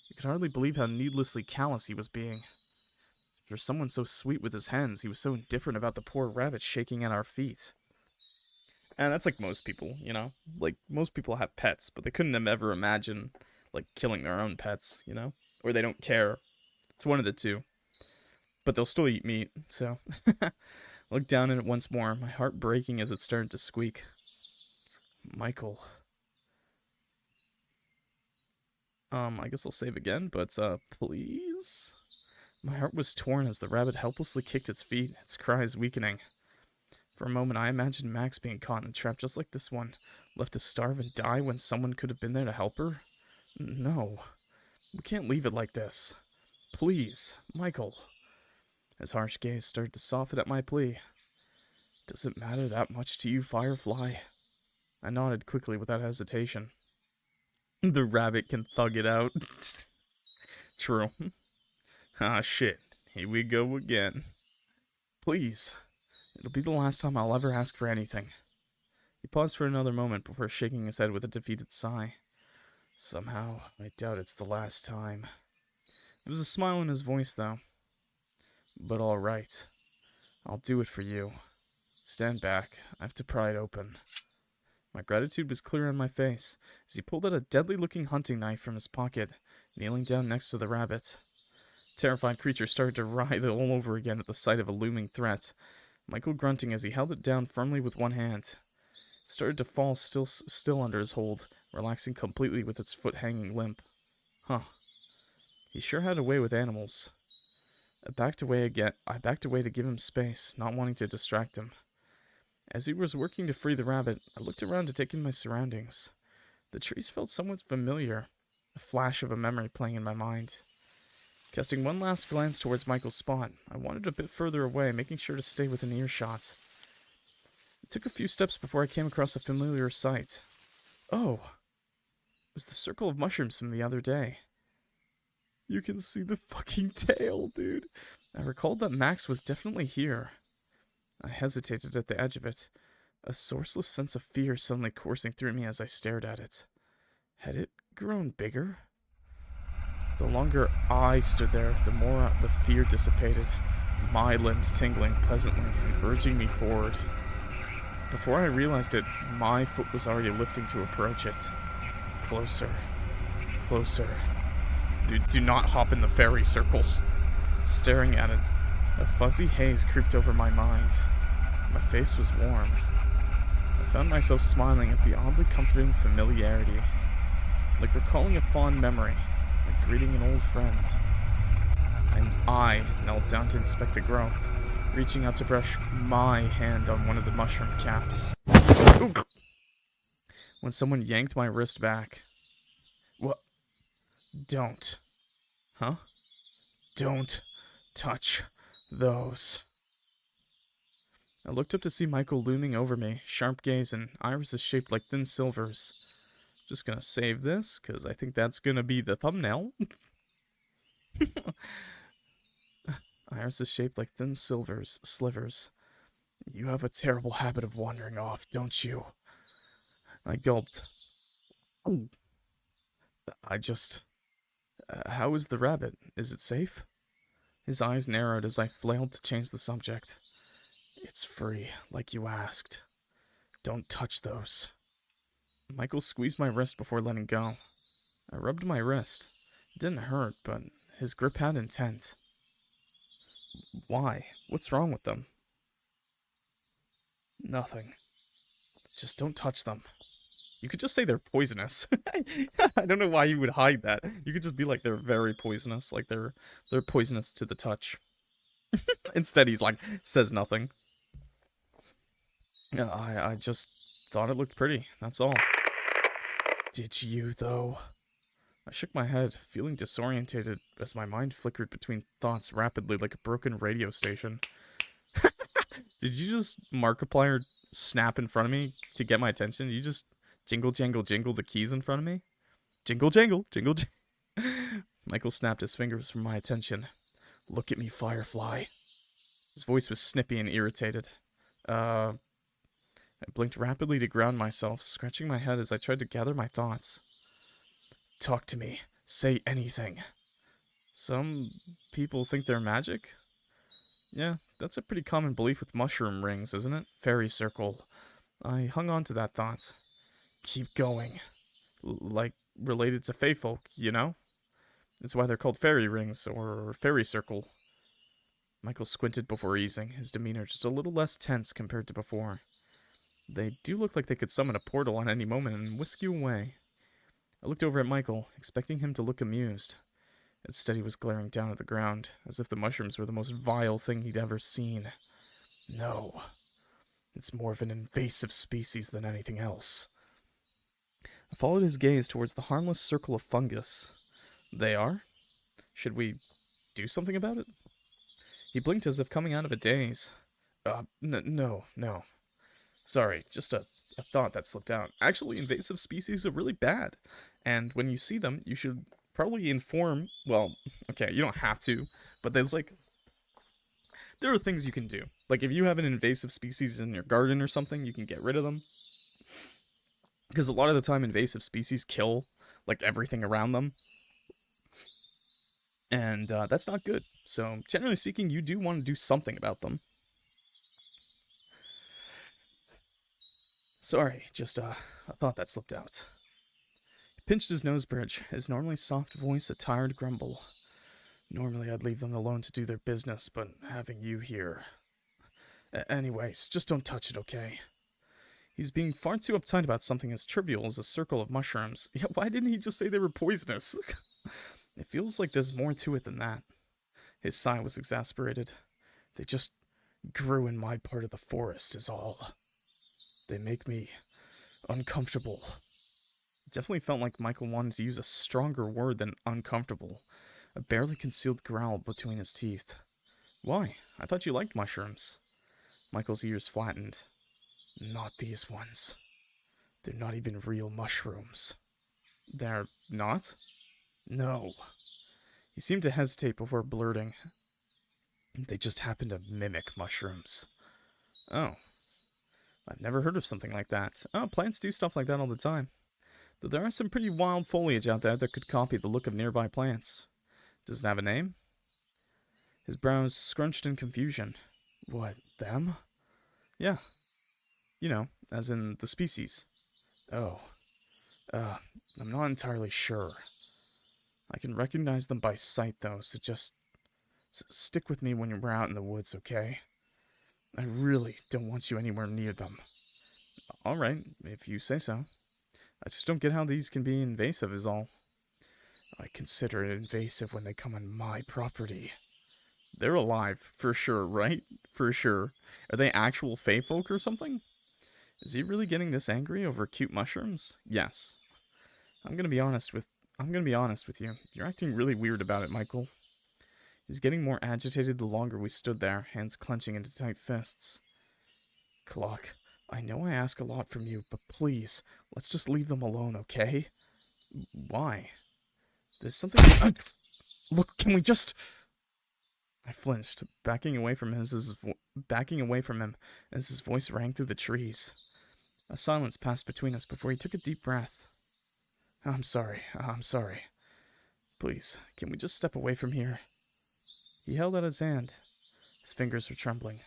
You could hardly believe how needlessly callous he was being. For someone so sweet with his hands, he was so indifferent about the poor rabbit shaking at our feet. And that's like most people, you know? Like, most people have pets, but they couldn't have ever imagined, like, killing their own pets, you know? Or they don't care. It's one of the two. But they'll still eat meat, so... Looked down at it once more, my heart breaking as it started to squeak. Michael. I guess I'll save again, but, please? My heart was torn as the rabbit helplessly kicked its feet, its cries weakening. For a moment, I imagined Max being caught in a trap just like this one, left to starve and die when someone could have been there to help her. No. We can't leave it like this. Please, Michael. His harsh gaze started to soften at my plea. Does it matter that much to you, Firefly? I nodded quickly without hesitation. The rabbit can thug it out. True. Ah, shit. Here we go again. Please. It'll be the last time I'll ever ask for anything. He paused for another moment before shaking his head with a defeated sigh. Somehow, I doubt it's the last time. There was a smile in his voice, though. But all right. I'll do it for you. Stand back. I have to pry it open. My gratitude was clear on my face as he pulled out a deadly-looking hunting knife from his pocket, kneeling down next to the rabbit. The terrified creature started to writhe all over again at the sight of a looming threat, Michael grunting as he held it down firmly with one hand. It started to fall still under his hold, relaxing completely with its foot hanging limp. Huh. He sure had a way with animals. I backed away to give him space, not wanting to distract him. As he was working to free the rabbit, I looked around to take in my surroundings. The trees felt somewhat familiar, a flash of a memory playing in my mind. Casting one last glance towards Michael's spot, I wandered a bit further away, making sure to stay within earshot. It took a few steps before I came across a familiar sight. Oh! It was the circle of mushrooms from the other day. You can see the fucking tail, dude. I recalled that Max was definitely here. I hesitated at the edge of it, a sourceless sense of fear suddenly coursing through me as I stared at it. Had it grown bigger? The longer I stood there, the more the fear dissipated, my limbs tingling pleasantly and urging me forward. Before I realized it, my foot was already lifting to approach it. Closer. Closer. Do not hop in the fairy circle. Staring at it, a fuzzy haze creeped over my mind. My face was warm. I found myself smiling at the oddly comforting familiarity, like recalling a fond memory, like greeting an old friend. And I knelt down to inspect the growth, reaching out to brush my hand on one of the mushroom caps. Ooh. When someone yanked my wrist back. What? Don't. Huh? Don't touch those. I looked up to see Michael looming over me, sharp gaze and irises shaped like thin silvers. Just gonna save this, because I think that's gonna be the thumbnail. Irises shaped like thin slivers. You have a terrible habit of wandering off, don't you? I gulped. I just... how is the rabbit? Is it safe? His eyes narrowed as I flailed to change the subject. It's free, like you asked. Don't touch those. Michael squeezed my wrist before letting go. I rubbed my wrist. It didn't hurt, but his grip had intent. Why? What's wrong with them? Nothing. Just don't touch them. You could just say they're poisonous. I don't know why you would hide that. You could just be like, they're very poisonous. Like, they're poisonous to the touch. Instead, he's like, says nothing. I just thought it looked pretty. That's all. Did you, though? I shook my head, feeling disorientated as my mind flickered between thoughts rapidly like a broken radio station. Did you just Markiplier snap in front of me to get my attention? You just jingle, jangle, jingle the keys in front of me? Jingle, jangle, jingle, jangle. Michael snapped his fingers from my attention. Look at me, Firefly. His voice was snippy and irritated. I blinked rapidly to ground myself, scratching my head as I tried to gather my thoughts. Talk to me. Say anything. Some people think they're magic? Yeah, that's a pretty common belief with mushroom rings, isn't it? Fairy circle. I hung on to that thought. Keep going. Like, related to fae folk, you know? It's why they're called fairy rings, or fairy circle. Michael squinted before easing, his demeanor just a little less tense compared to before. They do look like they could summon a portal at any moment and whisk you away. I looked over at Michael, expecting him to look amused. Instead, he was glaring down at the ground, as if the mushrooms were the most vile thing he'd ever seen. No. It's more of an invasive species than anything else. I followed his gaze towards the harmless circle of fungus. They are? Should we do something about it? He blinked as if coming out of a daze. No. Sorry, just a thought that slipped out. Actually, invasive species are really bad. And when you see them, you should probably inform... Well, okay, you don't have to. But there are things you can do. Like, if you have an invasive species in your garden or something, you can get rid of them. Because a lot of the time, invasive species kill, like, everything around them. And that's not good. So, generally speaking, you do want to do something about them. Sorry, just a thought that slipped out. He pinched his nose bridge, his normally soft voice a tired grumble. Normally I'd leave them alone to do their business, but having you here... Anyways, just don't touch it, okay? He's being far too uptight about something as trivial as a circle of mushrooms. Yeah, why didn't he just say they were poisonous? It feels like there's more to it than that. His sigh was exasperated. They just grew in my part of the forest, is all. They make me uncomfortable. It definitely felt like Michael wanted to use a stronger word than uncomfortable. A barely concealed growl between his teeth. Why? I thought you liked mushrooms. Michael's ears flattened. Not these ones. They're not even real mushrooms. They're not? No. He seemed to hesitate before blurting. They just happen to mimic mushrooms. Oh. I've never heard of something like that. Oh, plants do stuff like that all the time. Though there are some pretty wild foliage out there that could copy the look of nearby plants. Does it have a name? His brows scrunched in confusion. What, them? Yeah. You know, as in the species. Oh. I'm not entirely sure. I can recognize them by sight, though, so just stick with me when we're out in the woods, okay? I really don't want you anywhere near them. Alright, if you say so. I just don't get how these can be invasive is all. I consider it invasive when they come on my property. They're alive, for sure, right? For sure. Are they actual fae folk or something? Is he really getting this angry over cute mushrooms? Yes. I'm gonna be honest with you. You're acting really weird about it, Michael. He was getting more agitated the longer we stood there, hands clenching into tight fists. Clock, I know I ask a lot from you, but please, let's just leave them alone, okay? Why? There's something... Look, can we just... I flinched, backing away from him as his voice rang through the trees. A silence passed between us before he took a deep breath. I'm sorry. Please, can we just step away from here? He held out his hand. His fingers were trembling.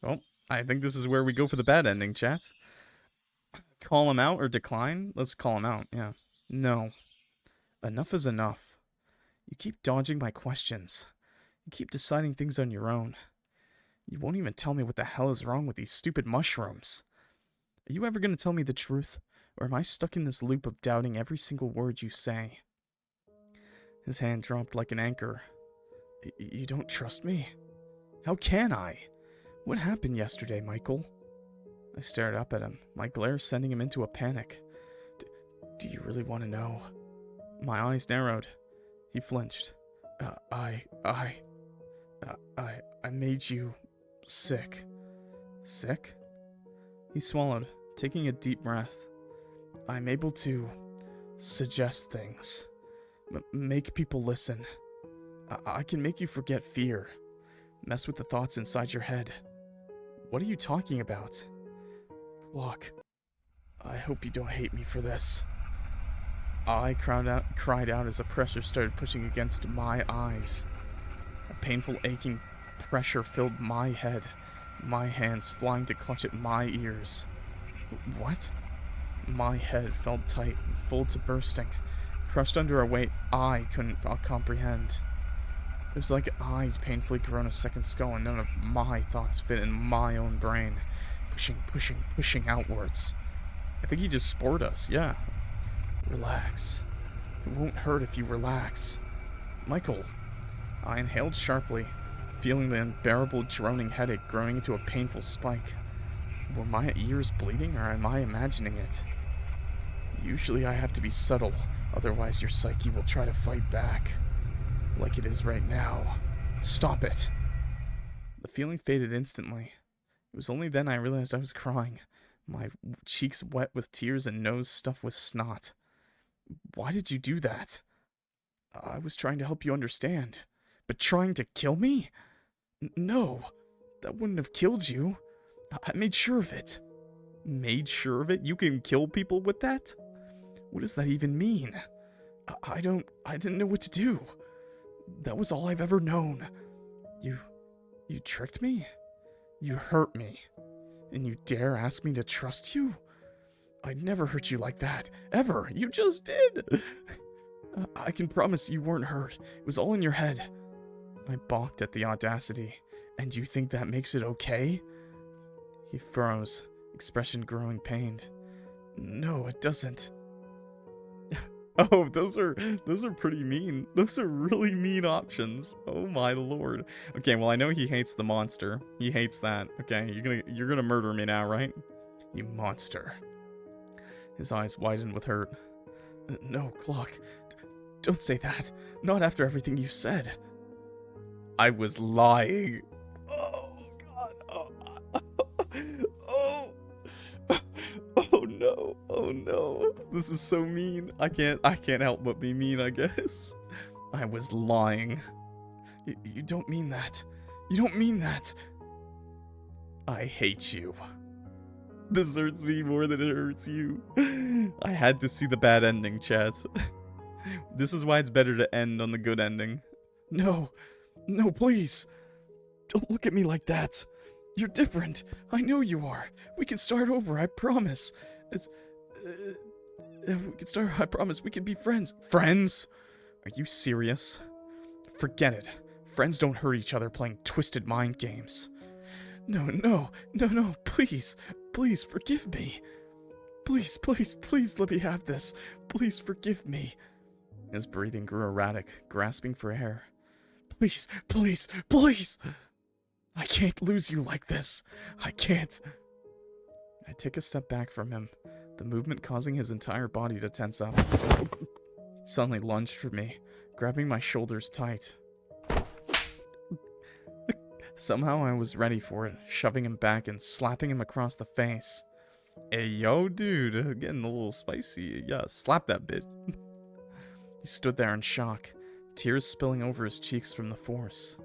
Well, I think this is where we go for the bad ending, chat. Call him out or decline? Let's call him out, yeah. No. Enough is enough. You keep dodging my questions. You keep deciding things on your own. You won't even tell me what the hell is wrong with these stupid mushrooms. Are you ever going to tell me the truth? Or am I stuck in this loop of doubting every single word you say? His hand dropped like an anchor. You don't trust me? How can I? What happened yesterday, Michael? I stared up at him, my glare sending him into a panic. Do you really want to know? My eyes narrowed. He flinched. I made you sick. Sick? He swallowed, taking a deep breath. I'm able to suggest things. Make people listen. I can make you forget fear. Mess with the thoughts inside your head. What are you talking about? Clock, I hope you don't hate me for this. I cried out as the pressure started pushing against my eyes. A painful, aching pressure filled my head, my hands flying to clutch at my ears. What? My head felt tight and full to bursting, crushed under a weight I couldn't comprehend. It was like I'd painfully grown a second skull and none of my thoughts fit in my own brain, pushing outwards. I think he just spored us, yeah. Relax. It won't hurt if you relax. Michael. I inhaled sharply, feeling the unbearable droning headache growing into a painful spike. Were my ears bleeding or am I imagining it? Usually I have to be subtle, otherwise your psyche will try to fight back. Like it is right now. Stop it! The feeling faded instantly. It was only then I realized I was crying, my cheeks wet with tears and nose stuffed with snot. Why did you do that? I was trying to help you understand. But trying to kill me? No, that wouldn't have killed you. I made sure of it. Made sure of it? You can kill people with that? What does that even mean? I didn't know what to do. That was all I've ever known. You tricked me? You hurt me. And you dare ask me to trust you? I'd never hurt you like that. Ever. You just did. I can promise you weren't hurt. It was all in your head. I balked at the audacity. And you think that makes it okay? He froze, expression growing pained. No, it doesn't. Oh, those are pretty mean. Those are really mean options. Oh my lord. Okay, well I know he hates the monster. He hates that. Okay, you're gonna murder me now, right? You monster. His eyes widened with hurt. No, Clock. Don't say that. Not after everything you said. I was lying. Oh god. Oh no. Oh no. This is so mean. I can't help but be mean, I guess. I was lying. You don't mean that. You don't mean that. I hate you. This hurts me more than it hurts you. I had to see the bad ending, chat. This is why it's better to end on the good ending. No. No, please. Don't look at me like that. You're different. I know you are. We can start over, I promise. I promise we can be friends. Friends? Are you serious? Forget it. Friends don't hurt each other playing twisted mind games. No, please. Please, forgive me. Please, let me have this. Please, forgive me. His breathing grew erratic, grasping for air. Please. I can't lose you like this. I can't. I take a step back from him, the movement causing his entire body to tense up. Suddenly lunged for me, grabbing my shoulders tight. Somehow I was ready for it, shoving him back and slapping him across the face. Hey, yo, dude, getting a little spicy. Yeah, slap that bitch. He stood there in shock, tears spilling over his cheeks from the force.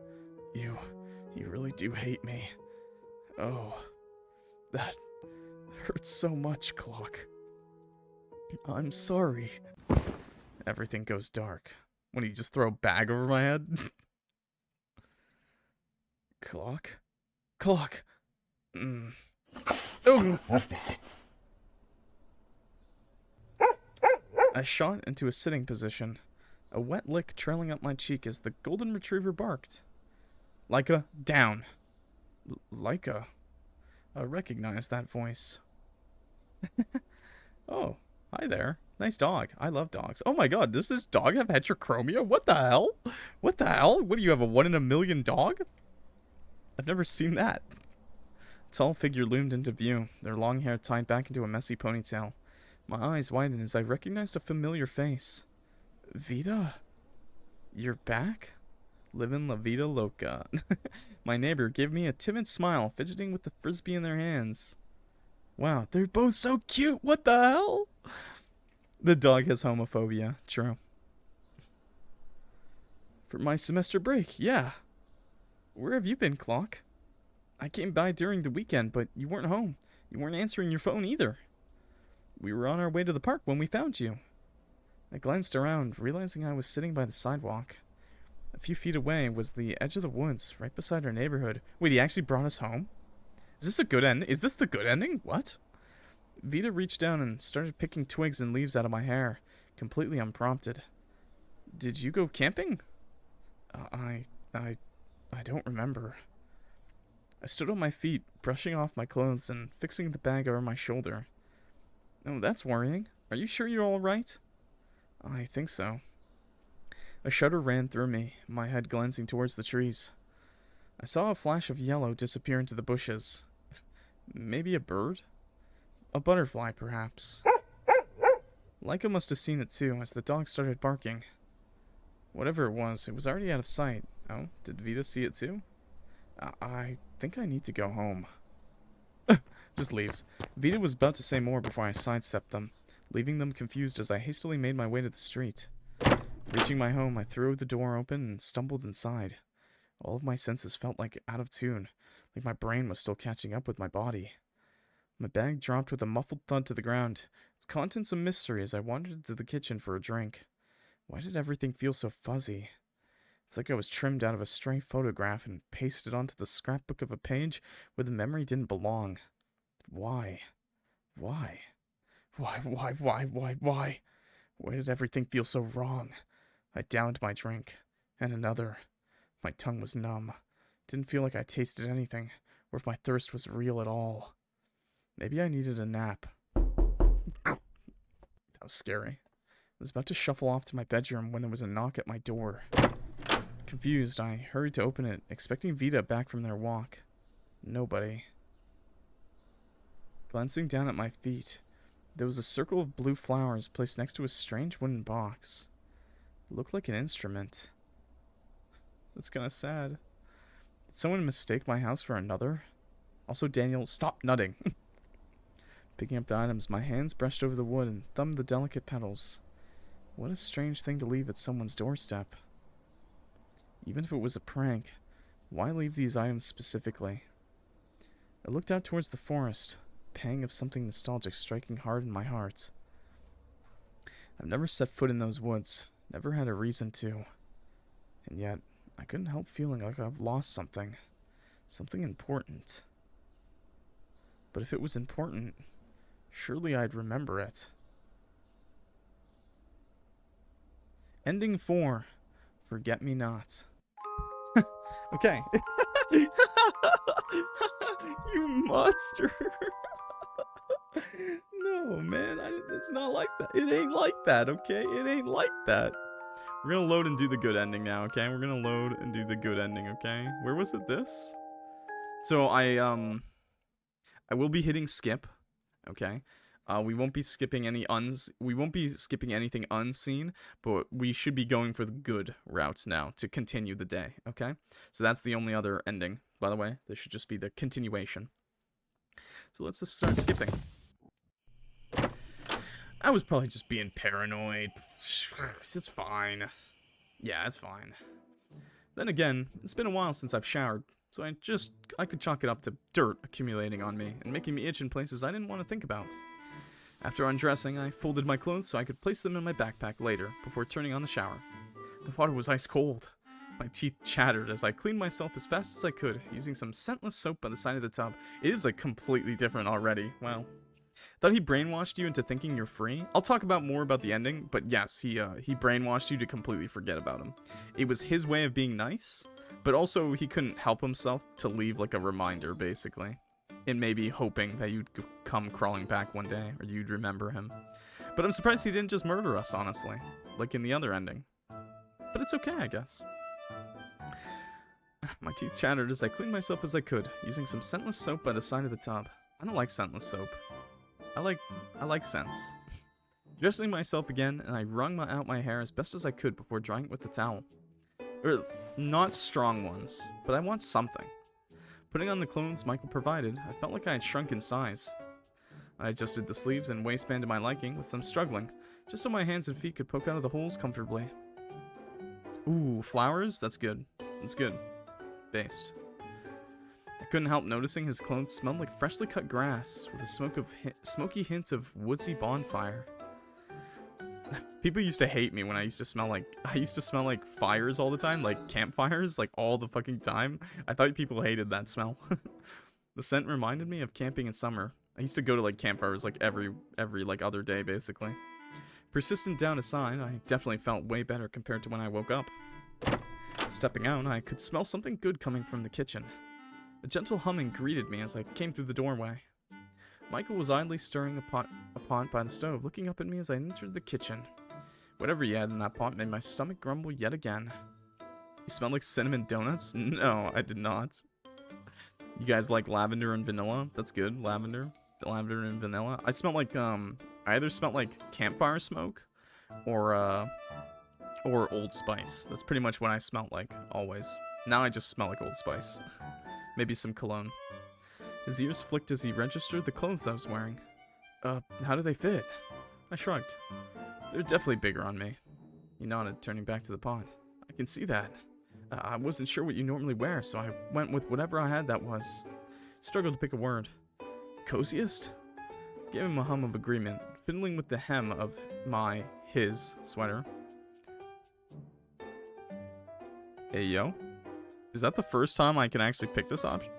You really do hate me. Oh, that hurts so much, Clock. I'm sorry. Everything goes dark. When he just throw a bag over my head? Clock? Clock! Oh. I shot into a sitting position, a wet lick trailing up my cheek as the golden retriever barked. Laika, down. Laika? I recognized that voice. Oh, hi there. Nice dog. I love dogs. Oh my god, does this dog have heterochromia? What the hell? What the hell? What do you have, a 1 in a million dog? I've never seen that. A tall figure loomed into view, their long hair tied back into a messy ponytail. My eyes widened as I recognized a familiar face. Vita? You're back? Livin' la vida loca. My neighbor gave me a timid smile, fidgeting with the frisbee in their hands. Wow, they're both so cute. What the hell? The dog has homophobia. True. For my semester break, yeah. Where have you been, Clock? I came by during the weekend, but you weren't home. You weren't answering your phone either. We were on our way to the park when we found you. I glanced around, realizing I was sitting by the sidewalk. A few feet away was the edge of the woods, right beside our neighborhood. Wait, he actually brought us home? Is this a good end? Is this the good ending? What? Vita reached down and started picking twigs and leaves out of my hair, completely unprompted. Did you go camping? I don't remember. I stood on my feet, brushing off my clothes and fixing the bag over my shoulder. Oh, that's worrying. Are you sure you're all right? I think so. A shudder ran through me, my head glancing towards the trees. I saw a flash of yellow disappear into the bushes. Maybe a bird? A butterfly, perhaps. Laika must have seen it too, as the dog started barking. Whatever it was already out of sight. Oh, did Vita see it too? I think I need to go home. Just leaves. Vita was about to say more before I sidestepped them, leaving them confused as I hastily made my way to the street. Reaching my home, I threw the door open and stumbled inside. All of my senses felt like out of tune, like my brain was still catching up with my body. My bag dropped with a muffled thud to the ground, its contents a mystery as I wandered to the kitchen for a drink. Why did everything feel so fuzzy? It's like I was trimmed out of a stray photograph and pasted onto the scrapbook of a page where the memory didn't belong. Why? Why? Why? Why did everything feel so wrong? I downed my drink, and another. My tongue was numb. Didn't feel like I tasted anything, or if my thirst was real at all. Maybe I needed a nap. That was scary. I was about to shuffle off to my bedroom when there was a knock at my door. Confused, I hurried to open it, expecting Vita back from their walk. Nobody. Glancing down at my feet, there was a circle of blue flowers placed next to a strange wooden box. It looked like an instrument. That's kind of sad. Did someone mistake my house for another? Also, Daniel, stop nutting. Picking up the items, my hands brushed over the wood and thumbed the delicate petals. What a strange thing to leave at someone's doorstep. Even if it was a prank, why leave these items specifically? I looked out towards the forest, pang of something nostalgic striking hard in my heart. I've never set foot in those woods, never had a reason to. And yet, I couldn't help feeling like I've lost something. Something important. But if it was important, surely I'd remember it. Ending 4. Forget-me-not. Okay. You monster. No, man, it's not like that. It ain't like that, okay? It ain't like that. We're gonna load and do the good ending now, okay? We're gonna load and do the good ending, okay? Where was it, this? So I will be hitting skip okay? We won't be skipping anything unseen, but we should be going for the good routes now to continue the day, okay? So that's the only other ending, by the way. This should just be the continuation. So let's just start skipping. I was probably just being paranoid. It's fine. Yeah, it's fine. Then again, it's been a while since I've showered, so I could chalk it up to dirt accumulating on me and making me itch in places I didn't want to think about. After undressing, I folded my clothes so I could place them in my backpack later, before turning on the shower. The water was ice cold. My teeth chattered as I cleaned myself as fast as I could, using some scentless soap by the side of the tub. It is, like, completely different already. Wow. Thought he brainwashed you into thinking you're free? I'll talk more about the ending, but yes, he brainwashed you to completely forget about him. It was his way of being nice, but also he couldn't help himself to leave, like, a reminder, basically. And maybe hoping that you'd come crawling back one day, or you'd remember him. But I'm surprised he didn't just murder us, honestly. Like in the other ending. But it's okay, I guess. My teeth chattered as I cleaned myself as I could, using some scentless soap by the side of the tub. I don't like scentless soap. I like scents. Dressing myself again, and I wrung out my hair as best as I could before drying it with the towel. Not strong ones, but I want something. Putting on the clothes Michael provided, I felt like I had shrunk in size. I adjusted the sleeves and waistband to my liking with some struggling, just so my hands and feet could poke out of the holes comfortably. Ooh, flowers? That's good. That's good. Based. I couldn't help noticing his clothes smelled like freshly cut grass, with a smoky hint of woodsy bonfire. People used to hate me when I used to smell like fires all the time, like campfires, like all the fucking time. I thought people hated that smell. The scent reminded me of camping in summer. I used to go to like campfires like every like other day basically. Persistent doubt aside, I definitely felt way better compared to when I woke up. Stepping out, I could smell something good coming from the kitchen. A gentle humming greeted me as I came through the doorway. Michael was idly stirring a pot by the stove, looking up at me as I entered the kitchen. Whatever he had in that pot made my stomach grumble yet again. You smell like cinnamon donuts? No, I did not. You guys like lavender and vanilla? That's good. Lavender and vanilla. I either smelled like campfire smoke or Old Spice. That's pretty much what I smelled like, always. Now I just smell like Old Spice. Maybe some cologne. His ears flicked as he registered the clothes I was wearing. How do they fit? I shrugged. They're definitely bigger on me. He nodded, turning back to the pot. I can see that. I wasn't sure what you normally wear, so I went with whatever I had that was. Struggled to pick a word. Coziest? Gave him a hum of agreement, fiddling with the hem of his sweater. Hey, yo. Is that the first time I can actually pick this option?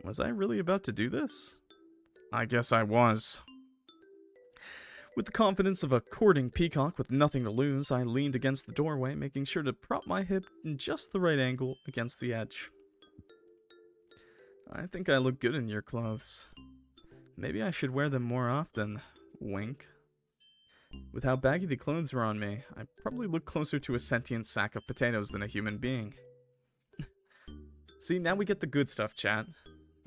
Was I really about to do this? I guess I was. With the confidence of a courting peacock with nothing to lose, I leaned against the doorway, making sure to prop my hip in just the right angle against the edge. I think I look good in your clothes. Maybe I should wear them more often. Wink. With how baggy the clothes were on me, I probably look closer to a sentient sack of potatoes than a human being. See, now we get the good stuff, chat.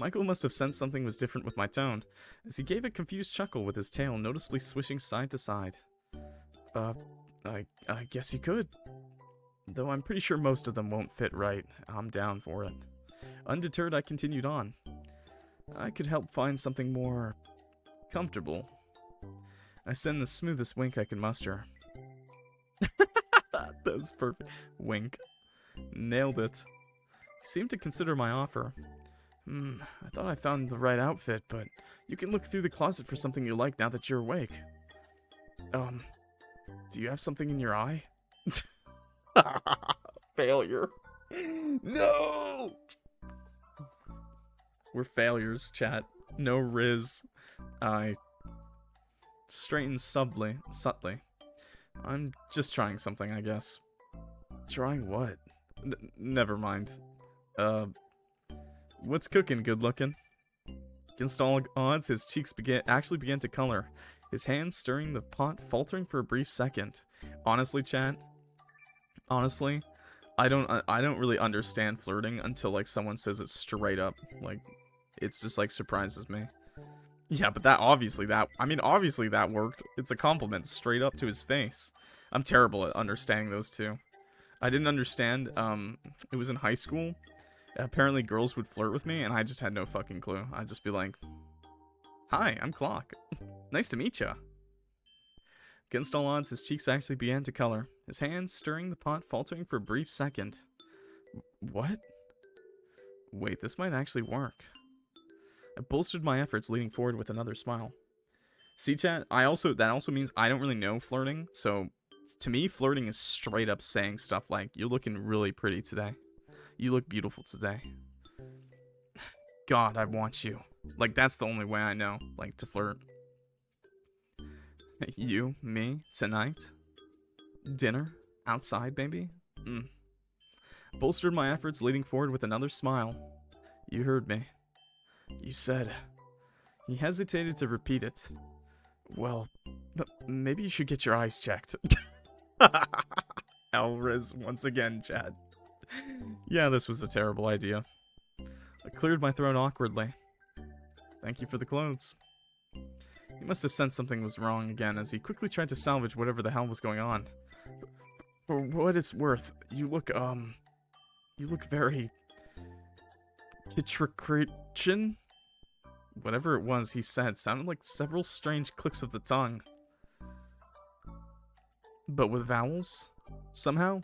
Michael must have sensed something was different with my tone, as he gave a confused chuckle with his tail noticeably swishing side to side. I guess you could. Though I'm pretty sure most of them won't fit right. I'm down for it. Undeterred, I continued on. I could help find something more comfortable. I send the smoothest wink I can muster. That was perfect. Wink. Nailed it. Seemed to consider my offer. I thought I found the right outfit, but you can look through the closet for something you like now that you're awake. Do you have something in your eye? Failure. No! We're failures, chat. No riz. I straightened subtly. I'm just trying something, I guess. Trying what? Never mind. What's cooking, good looking? Against all odds, his cheeks actually began to color. His hands stirring the pot, faltering for a brief second. Honestly, chat. Honestly, I don't really understand flirting until like someone says it straight up. Like, It's just like surprises me. Yeah, but obviously that worked. It's a compliment straight up to his face. I'm terrible at understanding those two. I didn't understand, it was in high school. Apparently girls would flirt with me, and I just had no fucking clue. I'd just be like, "Hi, I'm Clock. Nice to meet ya." Against all odds, his cheeks actually began to color, his hands stirring the pot, faltering for a brief second. What? Wait, this might actually work. I bolstered my efforts, leaning forward with another smile. See, chat, that also means I don't really know flirting, so to me, flirting is straight up saying stuff like, "You're looking really pretty today. You look beautiful today. God, I want you." Like, that's the only way I know, like, to flirt. You, me, tonight? Dinner? Outside, baby? Bolstered my efforts, leading forward with another smile. You heard me. You said. He hesitated to repeat it. Well, maybe you should get your eyes checked. Elriz, once again, chat. Yeah, this was a terrible idea. I cleared my throat awkwardly. Thank you for the clothes. He must have sensed something was wrong again, as he quickly tried to salvage whatever the hell was going on. For what it's worth, you look very... Kitricration? Whatever it was he said sounded like several strange clicks of the tongue. But with vowels? Somehow?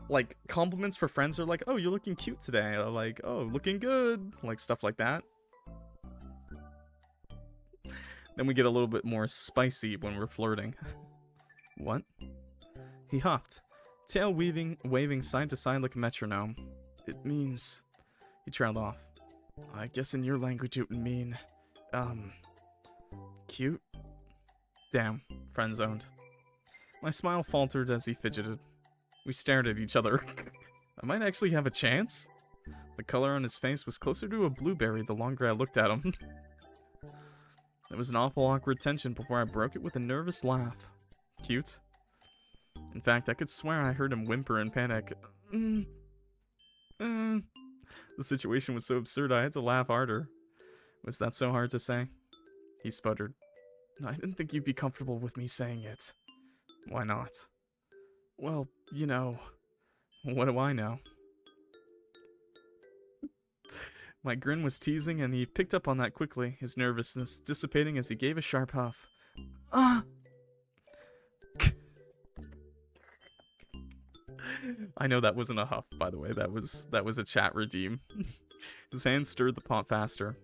Like, compliments for friends are like, "Oh, you're looking cute today," or like, "Oh, looking good," like stuff like that. Then we get a little bit more spicy when we're flirting. What? He huffed, tail waving side to side like a metronome. It means... He trailed off. I guess in your language it would mean... cute? Damn, friend-zoned. My smile faltered as he fidgeted. We stared at each other. I might actually have a chance? The color on his face was closer to a blueberry the longer I looked at him. There was an awful awkward tension before I broke it with a nervous laugh. Cute? In fact, I could swear I heard him whimper in panic. The situation was so absurd I had to laugh harder. Was that so hard to say? He sputtered. I didn't think you'd be comfortable with me saying it. Why not? Well, you know. What do I know? My grin was teasing, and he picked up on that quickly, his nervousness dissipating as he gave a sharp huff. Ah! I know that wasn't a huff, by the way. That was a chat redeem. His hand stirred the pot faster.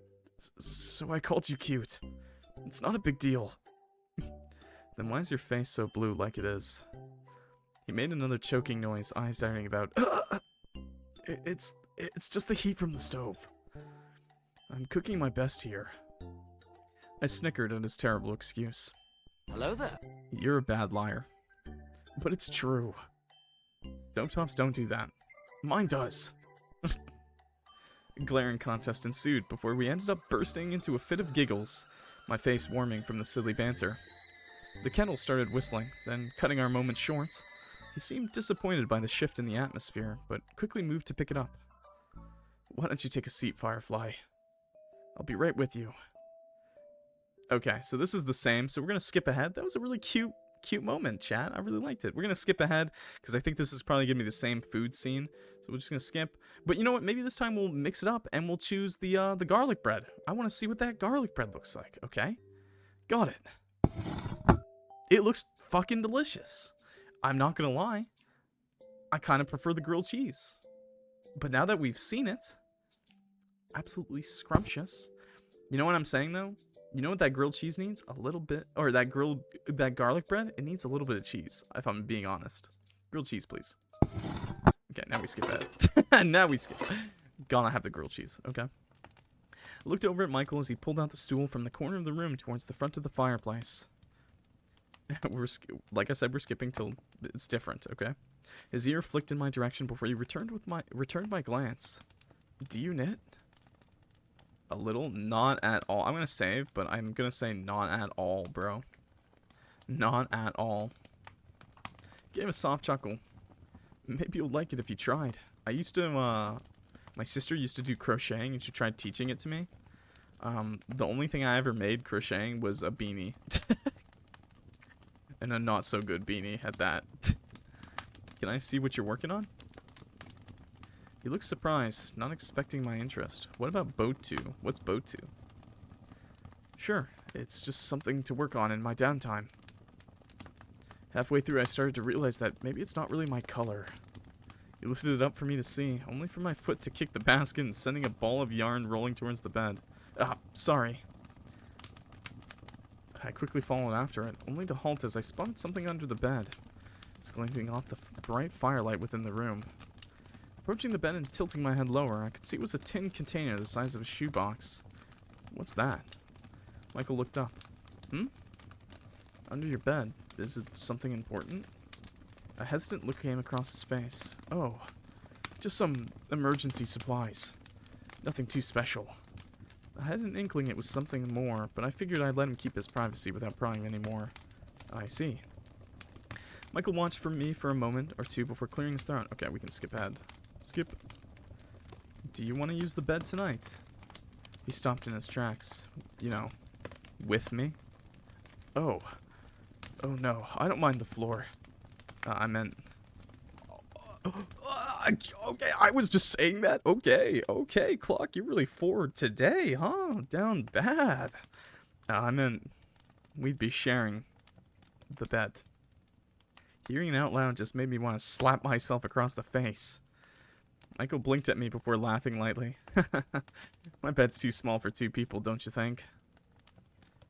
So I called you cute. It's not a big deal. Then why is your face so blue like it is? He made another choking noise, eyes darting about. It's just the heat from the stove. I'm cooking my best here. I snickered at his terrible excuse. Hello there. You're a bad liar. But it's true. Stovetops don't do that. Mine does. A glaring contest ensued before we ended up bursting into a fit of giggles, my face warming from the silly banter. The kettle started whistling, then cutting our moment short. He seemed disappointed by the shift in the atmosphere, but quickly moved to pick it up. Why don't you take a seat, Firefly? I'll be right with you. Okay, so this is the same, so we're gonna skip ahead. That was a really cute moment, chat. I really liked it. We're gonna skip ahead, because I think this is probably gonna be the same food scene, so we're just gonna skip. But you know what, maybe this time we'll mix it up, and we'll choose the garlic bread. I want to see what that garlic bread looks like, okay? Got it. It looks fucking delicious. I'm not gonna lie. I kind of prefer the grilled cheese. But now that we've seen it, absolutely scrumptious. You know what I'm saying, though? You know what that grilled cheese needs? A little bit, or that garlic bread, it needs a little bit of cheese, if I'm being honest. Grilled cheese, please. Okay, now we skip that. Now we skip. Gonna have the grilled cheese, okay? I looked over at Michael as he pulled out the stool from the corner of the room towards the front of the fireplace. Like I said, we're skipping till it's different, okay? His ear flicked in my direction before he returned my glance. Do you knit? A little? Not at all. I'm gonna save, but I'm gonna say not at all, bro. Not at all. Gave a soft chuckle. Maybe you'll like it if you tried. I used to, My sister used to do crocheting, and she tried teaching it to me. The only thing I ever made crocheting was a beanie. And a not-so-good beanie at that. Can I see what you're working on? He looks surprised, not expecting my interest. What about Boat 2? What's Boat 2? Sure, it's just something to work on in my downtime. Halfway through, I started to realize that maybe it's not really my color. He lifted it up for me to see, only for my foot to kick the basket and sending a ball of yarn rolling towards the bed. Sorry. I quickly followed after it, only to halt as I spotted something under the bed. It's glinting off the bright firelight within the room. Approaching the bed and tilting my head lower, I could see it was a tin container the size of a shoebox. What's that? Michael looked up. Under your bed. Is it something important? A hesitant look came across his face. Oh, just some emergency supplies. Nothing too special. I had an inkling it was something more, but I figured I'd let him keep his privacy without prying anymore. I see. Michael watched for me for a moment or two before clearing his throat. Okay, we can skip ahead. Skip. Do you want to use the bed tonight? He stopped in his tracks. You know, with me? Oh. Oh no, I don't mind the floor. I meant... Okay, I was just saying that. Okay, Clock, you're really forward today, huh? Down bad. I meant we'd be sharing the bed. Hearing it out loud just made me want to slap myself across the face. Michael blinked at me before laughing lightly. My bed's too small for two people, don't you think?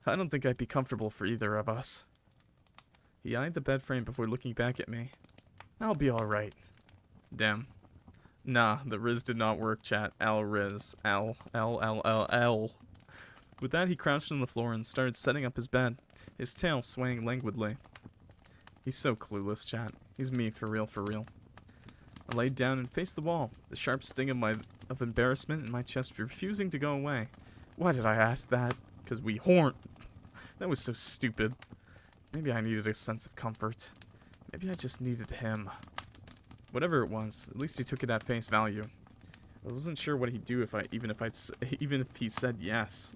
I don't think I'd be comfortable for either of us. He eyed the bed frame before looking back at me. I'll be alright. Damn. Nah, the Riz did not work, chat. Riz. L. With that, he crouched on the floor and started setting up his bed, his tail swaying languidly. He's so clueless, chat. He's me, for real, for real. I laid down and faced the wall, the sharp sting of embarrassment in my chest refusing to go away. Why did I ask that? Because we horned. That was so stupid. Maybe I needed a sense of comfort. Maybe I just needed him. Whatever it was, at least he took it at face value. I wasn't sure what he'd do even if he said yes.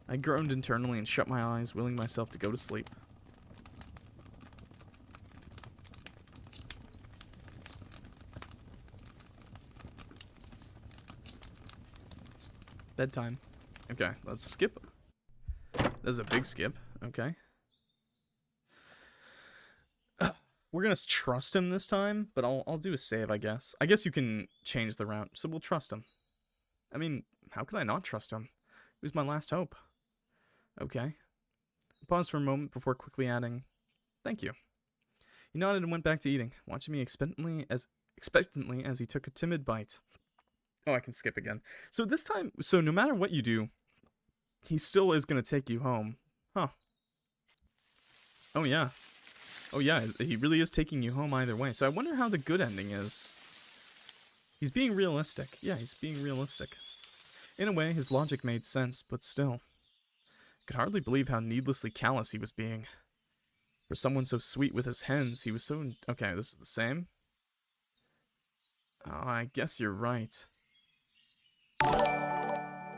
I groaned internally and shut my eyes, willing myself to go to sleep. Bedtime. Okay, let's skip. There's a big skip. Okay. We're gonna trust him this time, but I'll do a save, I guess. I guess you can change the route, so we'll trust him. I mean, how could I not trust him? He was my last hope. Okay. I paused for a moment before quickly adding, "Thank you." He nodded and went back to eating, watching me expectantly as he took a timid bite. Oh, I can skip again. So this time, no matter what you do, he still is gonna take you home. Huh. Oh yeah. Oh yeah, he really is taking you home either way. So I wonder how the good ending is. He's being realistic. Yeah, he's being realistic. In a way, his logic made sense, but still. I could hardly believe how needlessly callous he was being. For someone so sweet with his hens, he was so... Okay, this is the same? Oh, I guess you're right.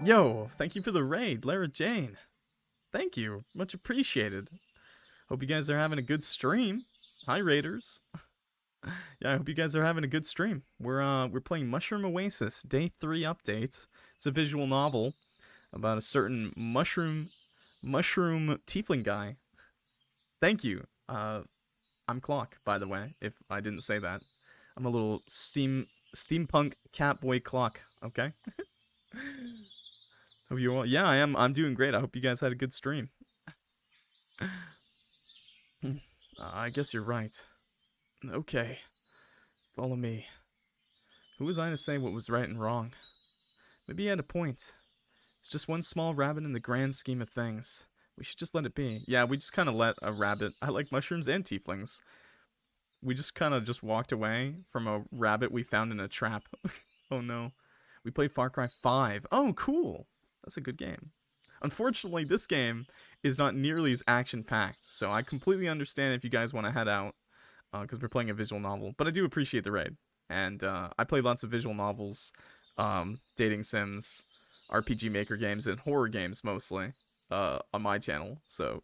Yo, thank you for the raid, Lara Jane. Thank you, much appreciated. Hope you guys are having a good stream. Hi, Raiders. Yeah, I hope you guys are having a good stream. We're playing Mushroom Oasis, Day 3 update. It's a visual novel about a certain mushroom tiefling guy. Thank you. I'm Clock, by the way, if I didn't say that. I'm a little steampunk catboy Clock, okay? Hope you all... Yeah, I am. I'm doing great. I hope you guys had a good stream. I guess you're right. Okay. Follow me. Who was I to say what was right and wrong? Maybe he had a point. It's just one small rabbit in the grand scheme of things. We should just let it be. Yeah, we just kind of let a rabbit... I like mushrooms and tieflings. We just kind of just walked away from a rabbit we found in a trap. Oh no. We played Far Cry 5. Oh, cool. That's a good game. Unfortunately, this game is not nearly as action-packed, so I completely understand if you guys want to head out, because we're playing a visual novel. But I do appreciate the raid, and I play lots of visual novels dating sims, RPG Maker games, and horror games mostly on my channel. So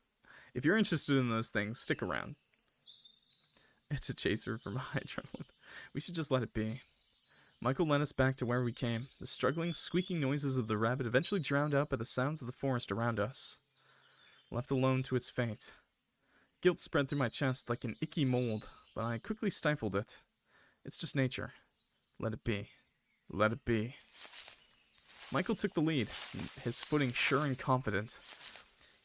if you're interested in those things, stick around. It's a chaser from high adrenaline. We should just let it be. Michael led us back to where we came. The struggling, squeaking noises of the rabbit eventually drowned out by the sounds of the forest around us. Left alone to its fate. Guilt spread through my chest like an icky mold, but I quickly stifled it. It's just nature. Let it be. Let it be. Michael took the lead, his footing sure and confident.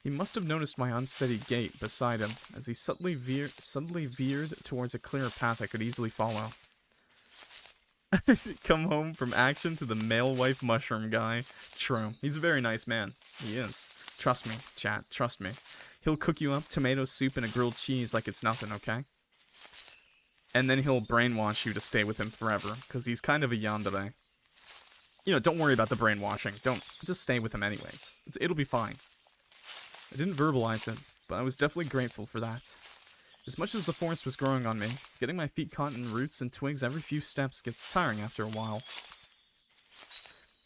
He must have noticed my unsteady gait beside him, as he subtly veered towards a clearer path I could easily follow. Come home from action to the male wife mushroom guy. True. He's a very nice man. He is. Trust me, chat. Trust me. He'll cook you up tomato soup and a grilled cheese like it's nothing, okay? And then he'll brainwash you to stay with him forever, because he's kind of a yandere. You know, don't worry about the brainwashing. Just stay with him anyways. It'll be fine. I didn't verbalize it, but I was definitely grateful for that. As much as the forest was growing on me, getting my feet caught in roots and twigs every few steps gets tiring after a while.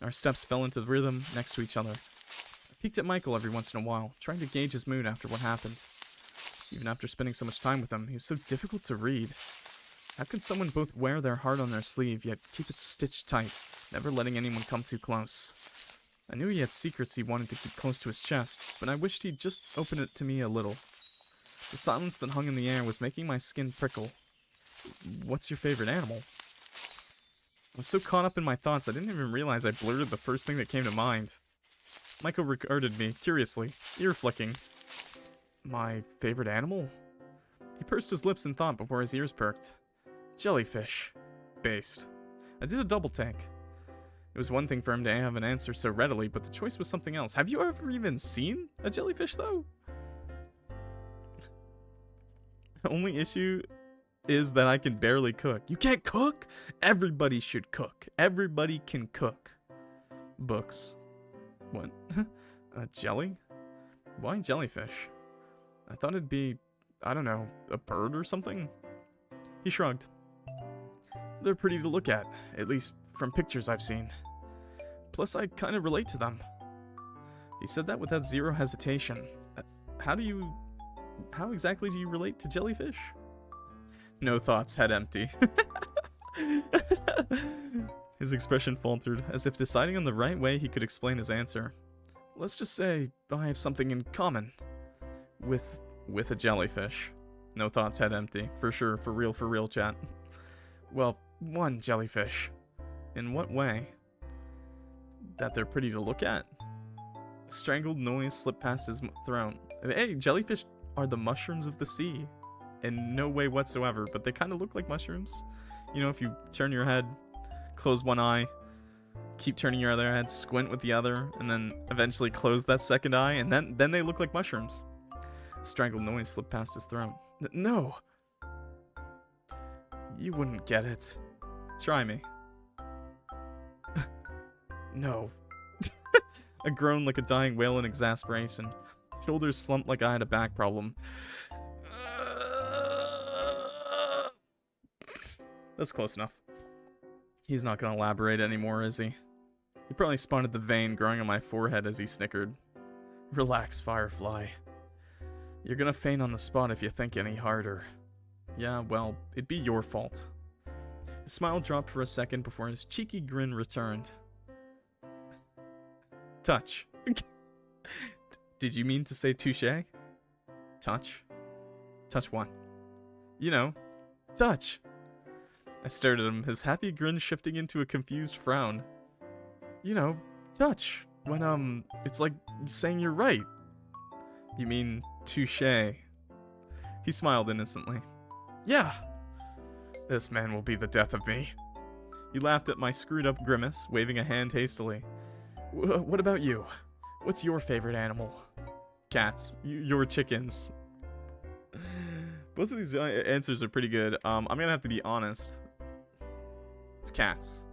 Our steps fell into rhythm next to each other. I peeked at Michael every once in a while, trying to gauge his mood after what happened. Even after spending so much time with him, he was so difficult to read. How could someone both wear their heart on their sleeve, yet keep it stitched tight, never letting anyone come too close? I knew he had secrets he wanted to keep close to his chest, but I wished he'd just open it to me a little. The silence that hung in the air was making my skin prickle. What's your favorite animal? I was so caught up in my thoughts I didn't even realize I blurted the first thing that came to mind. Michael regarded me, curiously, ear flicking. My favorite animal? He pursed his lips in thought before his ears perked. Jellyfish. Based. I did a double take. It was one thing for him to have an answer so readily, but the choice was something else. Have you ever even seen a jellyfish, though? The only issue is that I can barely cook. You can't cook? Everybody should cook. Everybody can cook. Books. What? A jelly? Why jellyfish? I thought it'd be, I don't know, a bird or something? He shrugged. They're pretty to look at least from pictures I've seen. Plus, I kind of relate to them. He said that without zero hesitation. How exactly do you relate to jellyfish? No thoughts, head empty. His expression faltered, as if deciding on the right way he could explain his answer. Let's just say I have something in common. With a jellyfish. No thoughts, head empty. For sure, for real, chat. Well, one jellyfish. In what way? That they're pretty to look at? A strangled noise slipped past his throat. Hey, jellyfish are the mushrooms of the sea. In no way whatsoever, but they kind of look like mushrooms. You know, if you turn your head, close one eye, keep turning your other head, squint with the other, and then eventually close that second eye, and then they look like mushrooms. A strangled noise slipped past his throat. No! You wouldn't get it. Try me. No. I groaned like a dying whale in exasperation. Shoulders slumped like I had a back problem. That's close enough. He's not gonna elaborate anymore, is he? He probably spotted the vein growing on my forehead as he snickered. Relax, Firefly. You're gonna faint on the spot if you think any harder. Yeah, well, it'd be your fault. His smile dropped for a second before his cheeky grin returned. Touch. Did you mean to say touche? Touch? Touch what? You know, touch. I stared at him, his happy grin shifting into a confused frown. You know, touch. When, it's like saying you're right. You mean touche. He smiled innocently. Yeah. This man will be the death of me. He laughed at my screwed up grimace, waving a hand hastily. What about you? What's your favorite animal? Cats. Your chickens. Both of these answers are pretty good. I'm gonna have to be honest. It's cats.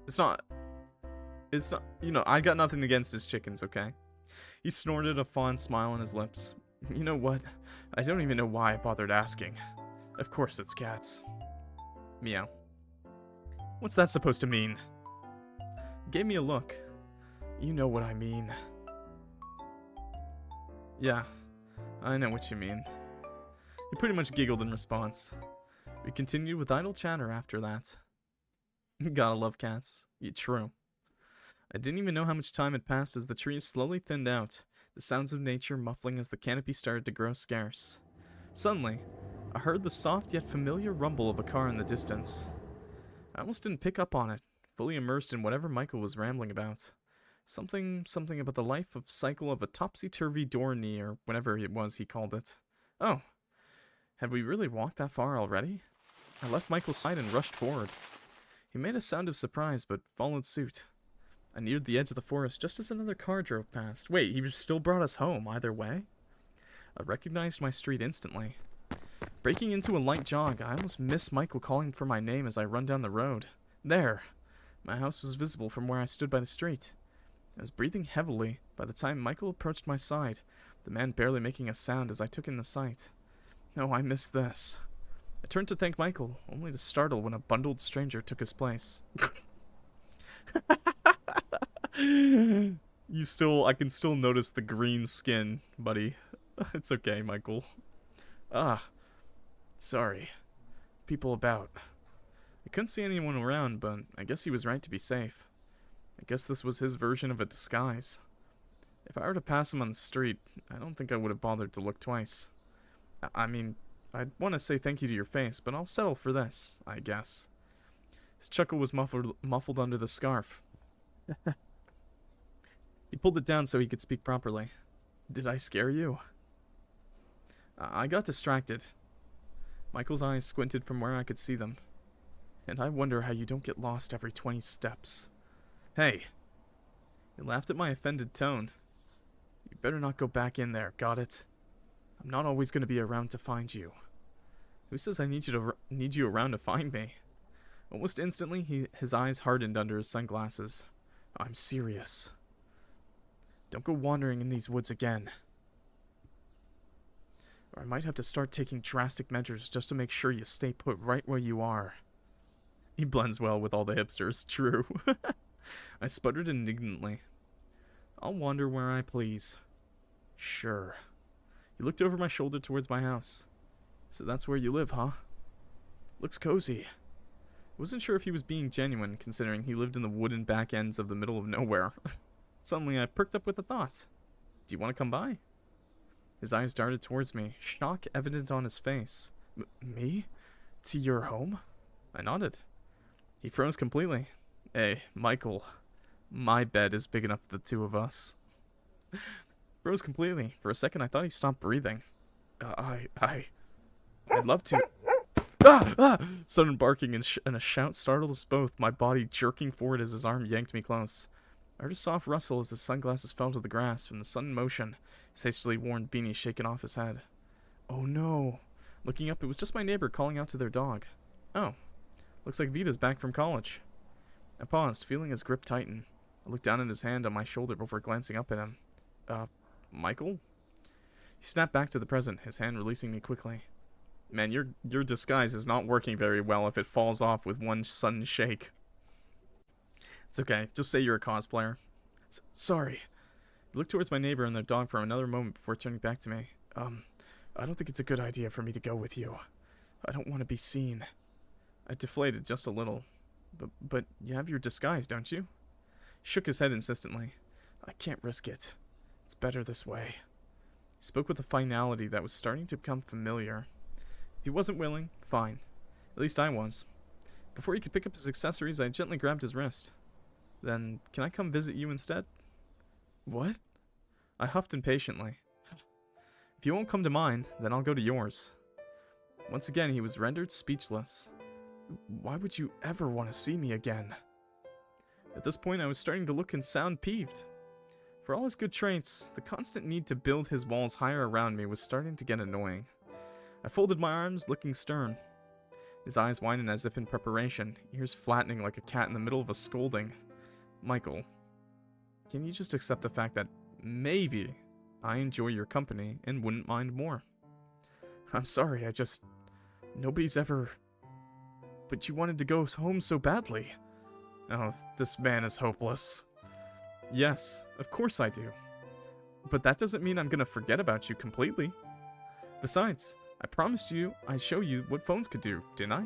It's not, you know, I got nothing against his chickens, okay? He snorted, a fond smile on his lips. You know what? I don't even know why I bothered asking. Of course it's cats. Meow. What's that supposed to mean? gave me a look. You know what I mean. Yeah, I know what you mean. He pretty much giggled in response. We continued with idle chatter after that. Gotta love cats. Yeah, true. I didn't even know how much time had passed as the trees slowly thinned out, the sounds of nature muffling as the canopy started to grow scarce. Suddenly, I heard the soft yet familiar rumble of a car in the distance. I almost didn't pick up on it, fully immersed in whatever Michael was rambling about. Something about the life cycle of a topsy-turvy door knee, or whatever it was he called it. Oh, had we really walked that far already? I left Michael's side and rushed forward. He made a sound of surprise, but followed suit. I neared the edge of the forest just as another car drove past. Wait, he still brought us home either way? I recognized my street instantly. Breaking into a light jog, I almost missed Michael calling for my name as I run down the road. There! My house was visible from where I stood by the street. I was breathing heavily by the time Michael approached my side, the man barely making a sound as I took in the sight. No, I missed this. I turned to thank Michael, only to startle when a bundled stranger took his place. I can still notice the green skin, buddy. It's okay, Michael. Sorry. People about. I couldn't see anyone around, but I guess he was right to be safe. I guess this was his version of a disguise. If I were to pass him on the street, I don't think I would have bothered to look twice. I mean, I'd want to say thank you to your face, but I'll settle for this, I guess. His chuckle was muffled under the scarf. He pulled it down so he could speak properly. Did I scare you? I got distracted. Michael's eyes squinted from where I could see them. And I wonder how you don't get lost every 20 steps. Hey. He laughed at my offended tone. You better not go back in there, got it? I'm not always going to be around to find you. Who says I need you around to find me? Almost instantly, his eyes hardened under his sunglasses. I'm serious. Don't go wandering in these woods again. Or I might have to start taking drastic measures just to make sure you stay put right where you are. He blends well with all the hipsters, true. I sputtered indignantly. I'll wander where I please. Sure. He looked over my shoulder towards my house. So that's where you live, huh? Looks cozy. I wasn't sure if he was being genuine, considering he lived in the wooden back ends of the middle of nowhere. Suddenly, I perked up with a thought. Do you want to come by? His eyes darted towards me, shock evident on his face. Me? To your home? I nodded. He froze completely. Hey, Michael. My bed is big enough for the two of us. Froze completely. For a second, I thought he stopped breathing. I'd love to. Sudden barking and a shout startled us both, my body jerking forward as his arm yanked me close. I heard a soft rustle as his sunglasses fell to the grass from the sudden motion, his hastily worn beanie shaken off his head. Oh no. Looking up, it was just my neighbor calling out to their dog. Oh. Looks like Vita's back from college. I paused, feeling his grip tighten. I looked down at his hand on my shoulder before glancing up at him. Michael? He snapped back to the present, his hand releasing me quickly. Man, your disguise is not working very well if it falls off with one sudden shake. It's okay, just say you're a cosplayer. Sorry. He looked towards my neighbor and their dog for another moment before turning back to me. I don't think it's a good idea for me to go with you. I don't want to be seen. I deflated just a little. But you have your disguise, don't you? He shook his head insistently. I can't risk it. It's better this way. He spoke with a finality that was starting to become familiar. If he wasn't willing, fine. At least I was. Before he could pick up his accessories, I gently grabbed his wrist. Then, can I come visit you instead? What? I huffed impatiently. If you won't come to mine, then I'll go to yours. Once again, he was rendered speechless. Why would you ever want to see me again? At this point, I was starting to look and sound peeved. For all his good traits, the constant need to build his walls higher around me was starting to get annoying. I folded my arms, looking stern. His eyes widened as if in preparation, ears flattening like a cat in the middle of a scolding. Michael, can you just accept the fact that maybe I enjoy your company and wouldn't mind more? I'm sorry, nobody's ever... But you wanted to go home so badly. Oh, this man is hopeless. Yes, of course I do. But that doesn't mean I'm gonna forget about you completely. Besides, I promised you I'd show you what phones could do, didn't I?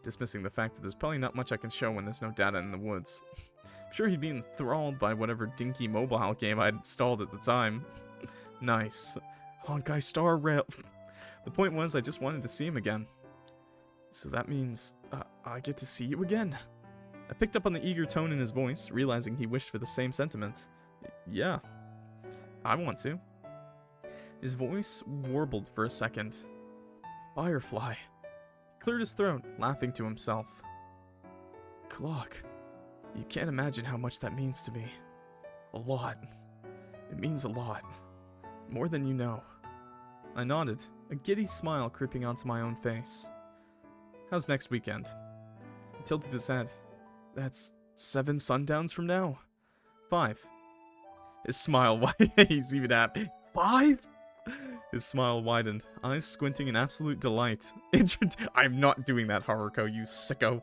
Dismissing the fact that there's probably not much I can show when there's no data in the woods. I'm sure he'd be enthralled by whatever dinky mobile game I'd installed at the time. Nice. Honkai Star Rail. The point was, I just wanted to see him again. So that means, I get to see you again? I picked up on the eager tone in his voice, realizing he wished for the same sentiment. Yeah, I want to. His voice warbled for a second. Firefly. He cleared his throat, laughing to himself. Clock. You can't imagine how much that means to me. A lot. It means a lot. More than you know. I nodded, a giddy smile creeping onto my own face. How's next weekend? He tilted his head. That's 7 sundowns from now. 5. His smile he's even at 5? His smile widened, eyes squinting in absolute delight. I'm not doing that, Haruko, you sicko.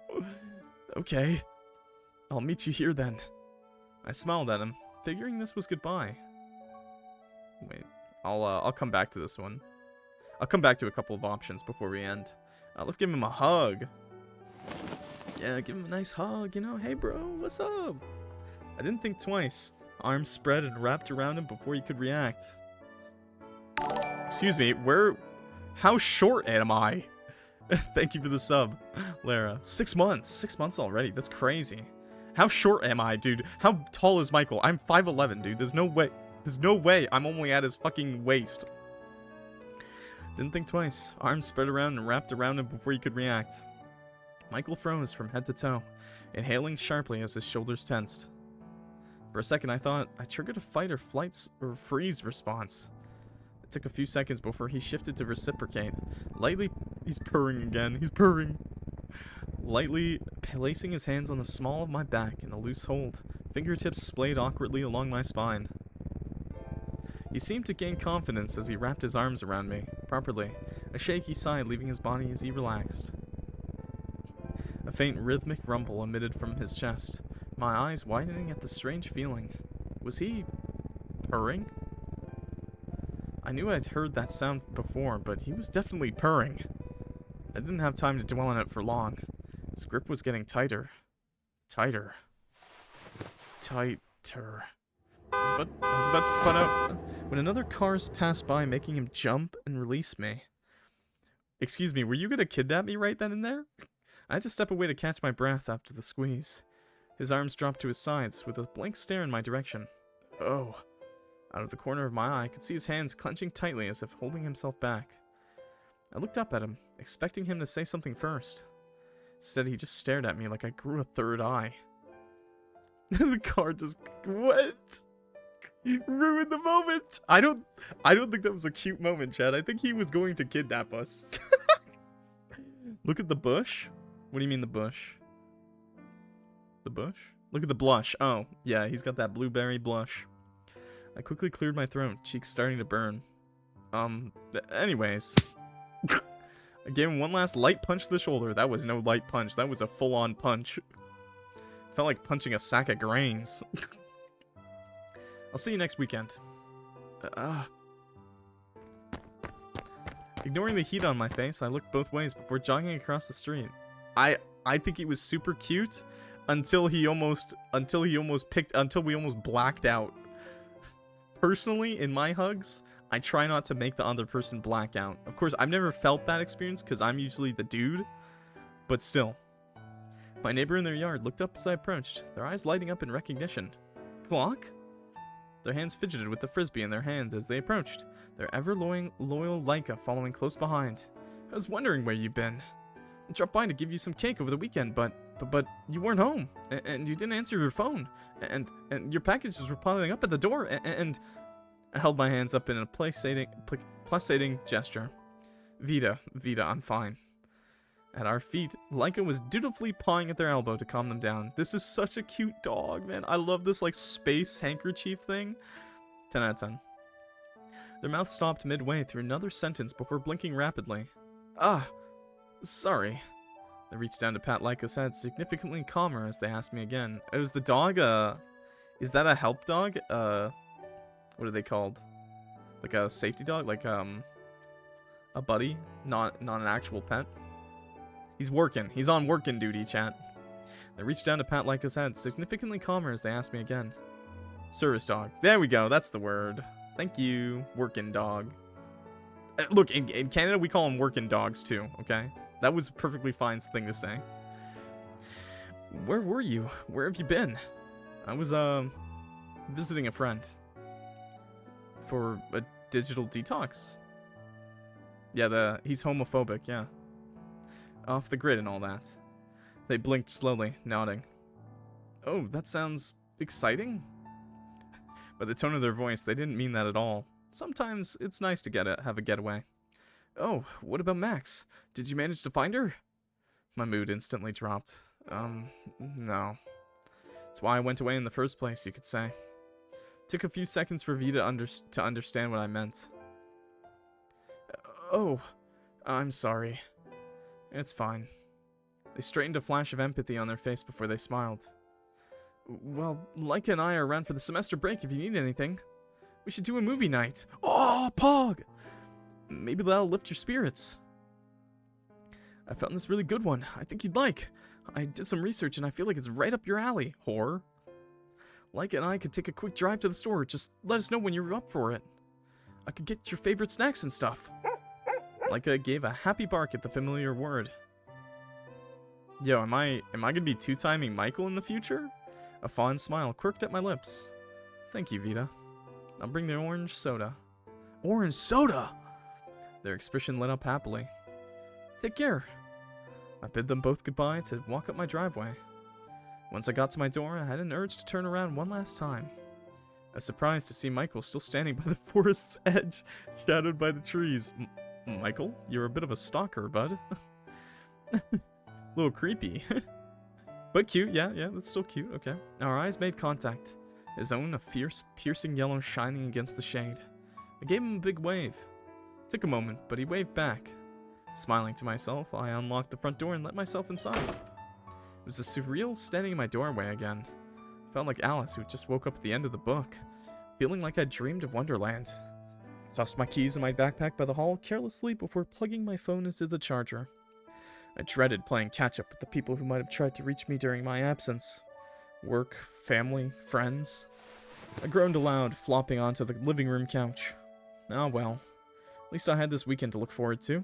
Okay. I'll meet you here then. I smiled at him, figuring this was goodbye. Wait, I'll come back to this one. I'll come back to a couple of options before we end. Let's give him a hug. Yeah, give him a nice hug, you know? Hey bro, what's up? I didn't think twice. Arms spread and wrapped around him before he could react. Excuse me, how short am I? Thank you for the sub, Lara. 6 months. 6 months already. That's crazy. How short am I, dude? How tall is Michael? I'm 5'11", dude. There's no way. There's no way I'm only at his fucking waist. Didn't think twice. Arms spread around and wrapped around him before he could react. Michael froze from head to toe, inhaling sharply as his shoulders tensed. For a second, I thought I triggered a fight or flight or freeze response. It took a few seconds before he shifted to reciprocate. Lightly, he's purring again. He's purring. Lightly placing his hands on the small of my back in a loose hold, fingertips splayed awkwardly along my spine. He seemed to gain confidence as he wrapped his arms around me, properly, a shaky sigh leaving his body as he relaxed. A faint rhythmic rumble emitted from his chest, my eyes widening at the strange feeling. Was he purring? I knew I'd heard that sound before, but he was definitely purring. I didn't have time to dwell on it for long. His grip was getting tighter. Tighter. Tighter. I was about to spun out when another car passed by, making him jump and release me. Excuse me, were you gonna kidnap me right then and there? I had to step away to catch my breath after the squeeze. His arms dropped to his sides, with a blank stare in my direction. Oh. Out of the corner of my eye, I could see his hands clenching tightly as if holding himself back. I looked up at him, expecting him to say something first. Instead, he just stared at me like I grew a third eye. The car just... What? Ruined the moment! I don't think that was a cute moment, Chad. I think he was going to kidnap us. Look at the bush. What do you mean the bush? The bush? Look at the blush. Oh, yeah, he's got that blueberry blush. I quickly cleared my throat, cheeks starting to burn. Anyways. I gave him one last light punch to the shoulder. That was no light punch. That was a full-on punch. Felt like punching a sack of grains. I'll see you next weekend. Ignoring the heat on my face, I looked both ways before jogging across the street. I think he was super cute until we almost blacked out. Personally, in my hugs, I try not to make the other person black out. Of course, I've never felt that experience because I'm usually the dude, but still. My neighbor in their yard looked up as I approached, their eyes lighting up in recognition. Clock? Their hands fidgeted with the frisbee in their hands as they approached, their ever-loyal Laika following close behind. I was wondering where you've been. I dropped by to give you some cake over the weekend, but you weren't home, and you didn't answer your phone, and your packages were piling up at the door, and I held my hands up in a placating gesture. Vita, I'm fine. At our feet, Laika was dutifully pawing at their elbow to calm them down. This is such a cute dog, man. I love this, like, space handkerchief thing. 10 out of 10. Their mouth stopped midway through another sentence before blinking rapidly. Sorry. They reached down to pat Laika's head, significantly calmer as they asked me again. It was the dog, is that a help dog? What are they called? Like a safety dog? Like, a buddy? Not an actual pet? He's working. He's on working duty, chat. They reached down to pat Laika's head, significantly calmer as they asked me again. Service dog. There we go. That's the word. Thank you. Working dog. Look, in Canada, we call them working dogs, too, okay? That was a perfectly fine thing to say. Where were you? Where have you been? I was, visiting a friend. For a digital detox. Yeah, he's homophobic, yeah. Off the grid and all that. They blinked slowly, nodding. Oh, that sounds exciting? By the tone of their voice, they didn't mean that at all. Sometimes it's nice to have a getaway. Oh, what about Max? Did you manage to find her? My mood instantly dropped. No. That's why I went away in the first place, you could say. Took a few seconds for V to understand what I meant. Oh, I'm sorry. It's fine. They straightened a flash of empathy on their face before they smiled. Well, Laika and I are around for the semester break if you need anything. We should do a movie night. Oh, Pog! Maybe that'll lift your spirits. I found this really good one. I think you'd like. I did some research and I feel like it's right up your alley, whore. Laika and I could take a quick drive to the store. Just let us know when you're up for it. I could get your favorite snacks and stuff. Laika gave a happy bark at the familiar word. Yo, am I gonna be two-timing Michael in the future? A fond smile quirked at my lips. Thank you, Vita. I'll bring the orange soda. Orange soda! Their expression lit up happily. Take care. I bid them both goodbye to walk up my driveway. Once I got to my door, I had an urge to turn around one last time. I was surprised to see Michael still standing by the forest's edge, shadowed by the trees. Michael, you're a bit of a stalker, bud. Little creepy. But cute, yeah, that's still cute, okay. Our eyes made contact. His own a fierce, piercing yellow shining against the shade. I gave him a big wave. It took a moment, but he waved back. Smiling to myself, I unlocked the front door and let myself inside. It was a surreal standing in my doorway again. I felt like Alice, who just woke up at the end of the book, feeling like I'd dreamed of Wonderland. I tossed my keys in my backpack by the hall carelessly before plugging my phone into the charger. I dreaded playing catch-up with the people who might have tried to reach me during my absence. Work, family, friends. I groaned aloud, flopping onto the living room couch. Oh well. At least I had this weekend to look forward to.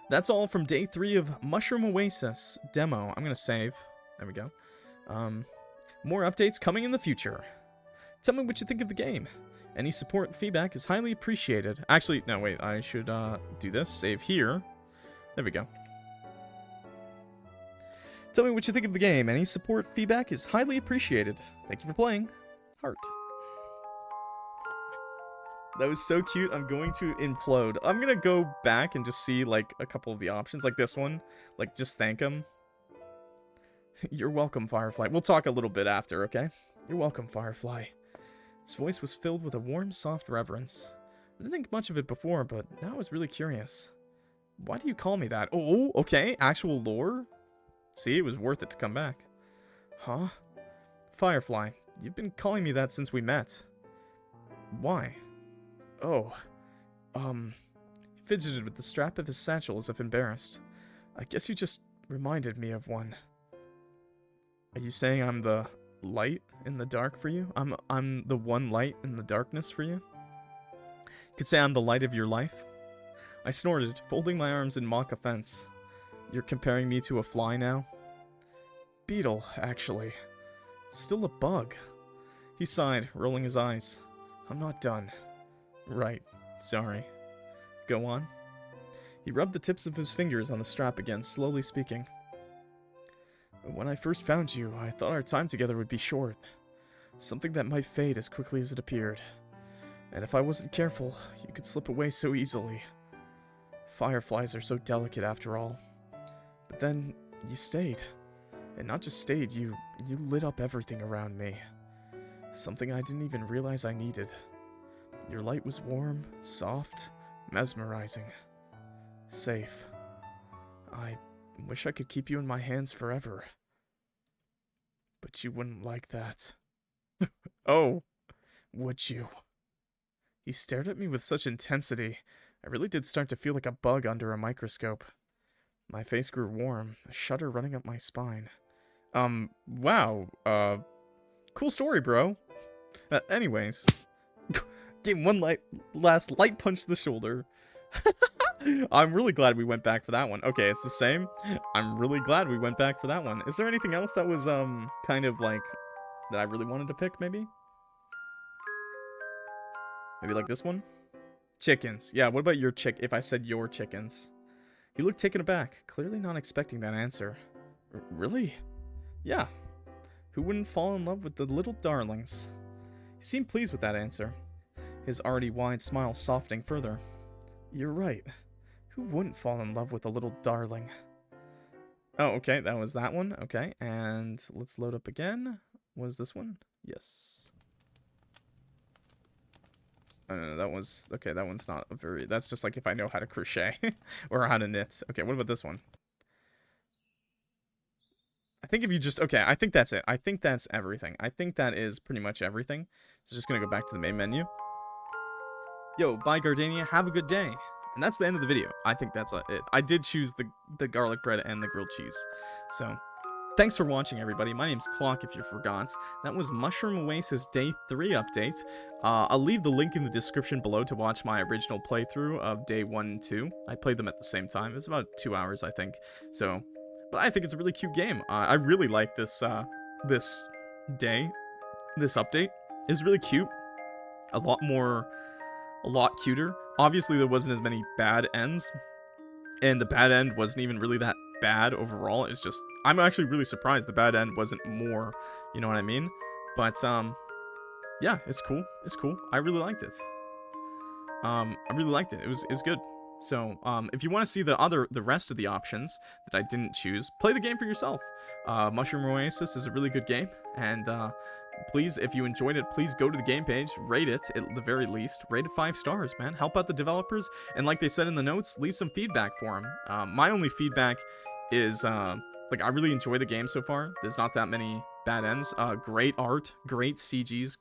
That's all from day 3 of Mushroom Oasis demo. I'm gonna save. There we go. More updates coming in the future. Tell me what you think of the game. Any support and feedback is highly appreciated. Actually, no, wait. I should do this. Save here. There we go. Tell me what you think of the game. Any support, feedback is highly appreciated. Thank you for playing. Heart. That was so cute. I'm going to implode. I'm gonna go back and just see, like, a couple of the options. Like this one. Like, just thank him. You're welcome, Firefly. We'll talk a little bit after, okay? You're welcome, Firefly. His voice was filled with a warm, soft reverence. I didn't think much of it before, but now I was really curious. Why do you call me that? Oh, okay. Actual lore? See, it was worth it to come back. Huh? Firefly, you've been calling me that since we met. Why? Oh. He fidgeted with the strap of his satchel as if embarrassed. I guess you just reminded me of one. Are you saying I'm the light in the dark for you? I'm the one light in the darkness for you? You could say I'm the light of your life? I snorted, folding my arms in mock offense. You're comparing me to a fly now? Beetle, actually. Still a bug. He sighed, rolling his eyes. I'm not done. Right. Sorry. Go on. He rubbed the tips of his fingers on the strap again, slowly speaking. When I first found you, I thought our time together would be short. Something that might fade as quickly as it appeared. And if I wasn't careful, you could slip away so easily. Fireflies are so delicate after all. But then, you stayed. And not just stayed, you lit up everything around me. Something I didn't even realize I needed. Your light was warm, soft, mesmerizing. Safe. I Wish I could keep you in my hands forever. But you wouldn't like that. Oh, would you? He stared at me with such intensity. I really did start to feel like a bug under a microscope. My face grew warm, a shudder running up my spine. Wow, cool story, bro. Anyways, gave one last light punch to the shoulder. I'm really glad we went back for that one. Okay, it's the same. I'm really glad we went back for that one. Is there anything else that was, kind of like, that I really wanted to pick, maybe? Maybe like this one? Chickens. Yeah, what about your if I said your chickens? He looked taken aback, clearly not expecting that answer. Really? Yeah. Who wouldn't fall in love with the little darlings? He seemed pleased with that answer, his already wide smile softening further. You're right. Who wouldn't fall in love with a little darling? Oh, okay, that was that one. Okay, and let's load up again. Was this one? Yes. No, that was... Okay, that one's not a very... That's just like if I know how to crochet. Or how to knit. Okay, what about this one? I think if you just... Okay, I think that's it. I think that's everything. I think that is pretty much everything. So just gonna go back to the main menu. Yo, bye Gardania. Have a good day. And that's the end of the video. I think that's it. I did choose the garlic bread and the grilled cheese. So... Thanks for watching, everybody. My name's Clock, if you forgot. That was Mushroom Oasis Day 3 update. I'll leave the link in the description below to watch my original playthrough of Day 1 and 2. I played them at the same time. It was about 2 hours, I think. So, but I think it's a really cute game. I really like this, this update. It's really cute. A lot cuter. Obviously, there wasn't as many bad ends. And the bad end wasn't even really that bad overall. It's just, I'm actually really surprised the bad end wasn't more, you know what I mean? But, yeah, it's cool. It's cool. I really liked it. I really liked it. It was good. So, if you want to see the rest of the options that I didn't choose, play the game for yourself. Mushroom Oasis is a really good game, and, please, if you enjoyed it, please go to the game page, rate it, at the very least. Rate it 5 stars, man. Help out the developers, and like they said in the notes, leave some feedback for them. My only feedback is, like, I really enjoy the game so far. There's not that many bad ends. Great art, great CGs,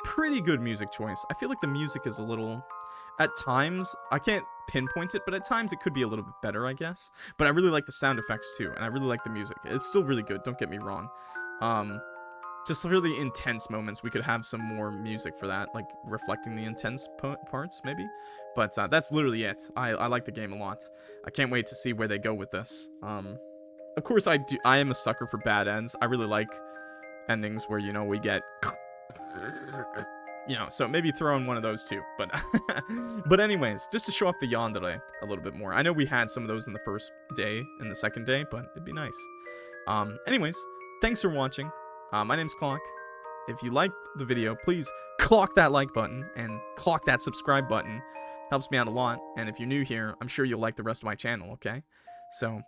pretty good music choice. I feel like the music is a little... At times, I can't pinpoint it, but at times it could be a little bit better, I guess. But I really like the sound effects, too, and I really like the music. It's still really good, don't get me wrong. Just really intense moments, we could have some more music for that, like reflecting the intense parts, maybe. But that's literally it. I like the game a lot. I can't wait to see where they go with this. Of course, I am a sucker for bad ends. I really like endings where, you know, we get... You know, so maybe throw in one of those too. But but anyways, just to show off the yandere a little bit more. I know we had some of those in the first day and the second day, but it'd be nice. Anyways, thanks for watching. My name's Clock. If you liked the video, please clock that like button and clock that subscribe button. Helps me out a lot. And if you're new here, I'm sure you'll like the rest of my channel, okay? So,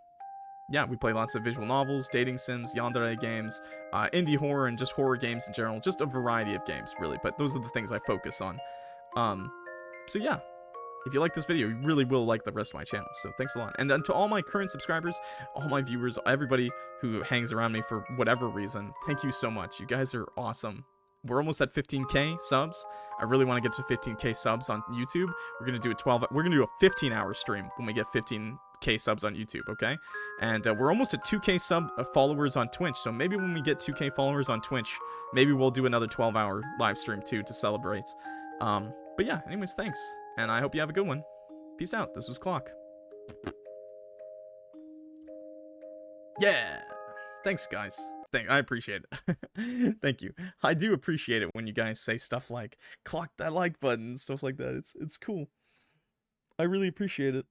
yeah, we play lots of visual novels, dating sims, yandere games, indie horror, and just horror games in general. Just a variety of games, really. But those are the things I focus on. So yeah. If you like this video, you really will like the rest of my channel, so thanks a lot. And to all my current subscribers, all my viewers, everybody who hangs around me for whatever reason, thank you so much. You guys are awesome. We're almost at 15k subs. I really want to get to 15k subs on YouTube. We're gonna do a 15-hour stream when we get 15k subs on YouTube, okay? And we're almost at 2k followers on Twitch, so maybe when we get 2k followers on Twitch, maybe we'll do another 12-hour live stream too to celebrate. But yeah, anyways, thanks. And I hope you have a good one. Peace out. This was Clock. Yeah. Thanks, guys. I appreciate it. Thank you. I do appreciate it when you guys say stuff like, clock that like button, stuff like that. It's cool. I really appreciate it.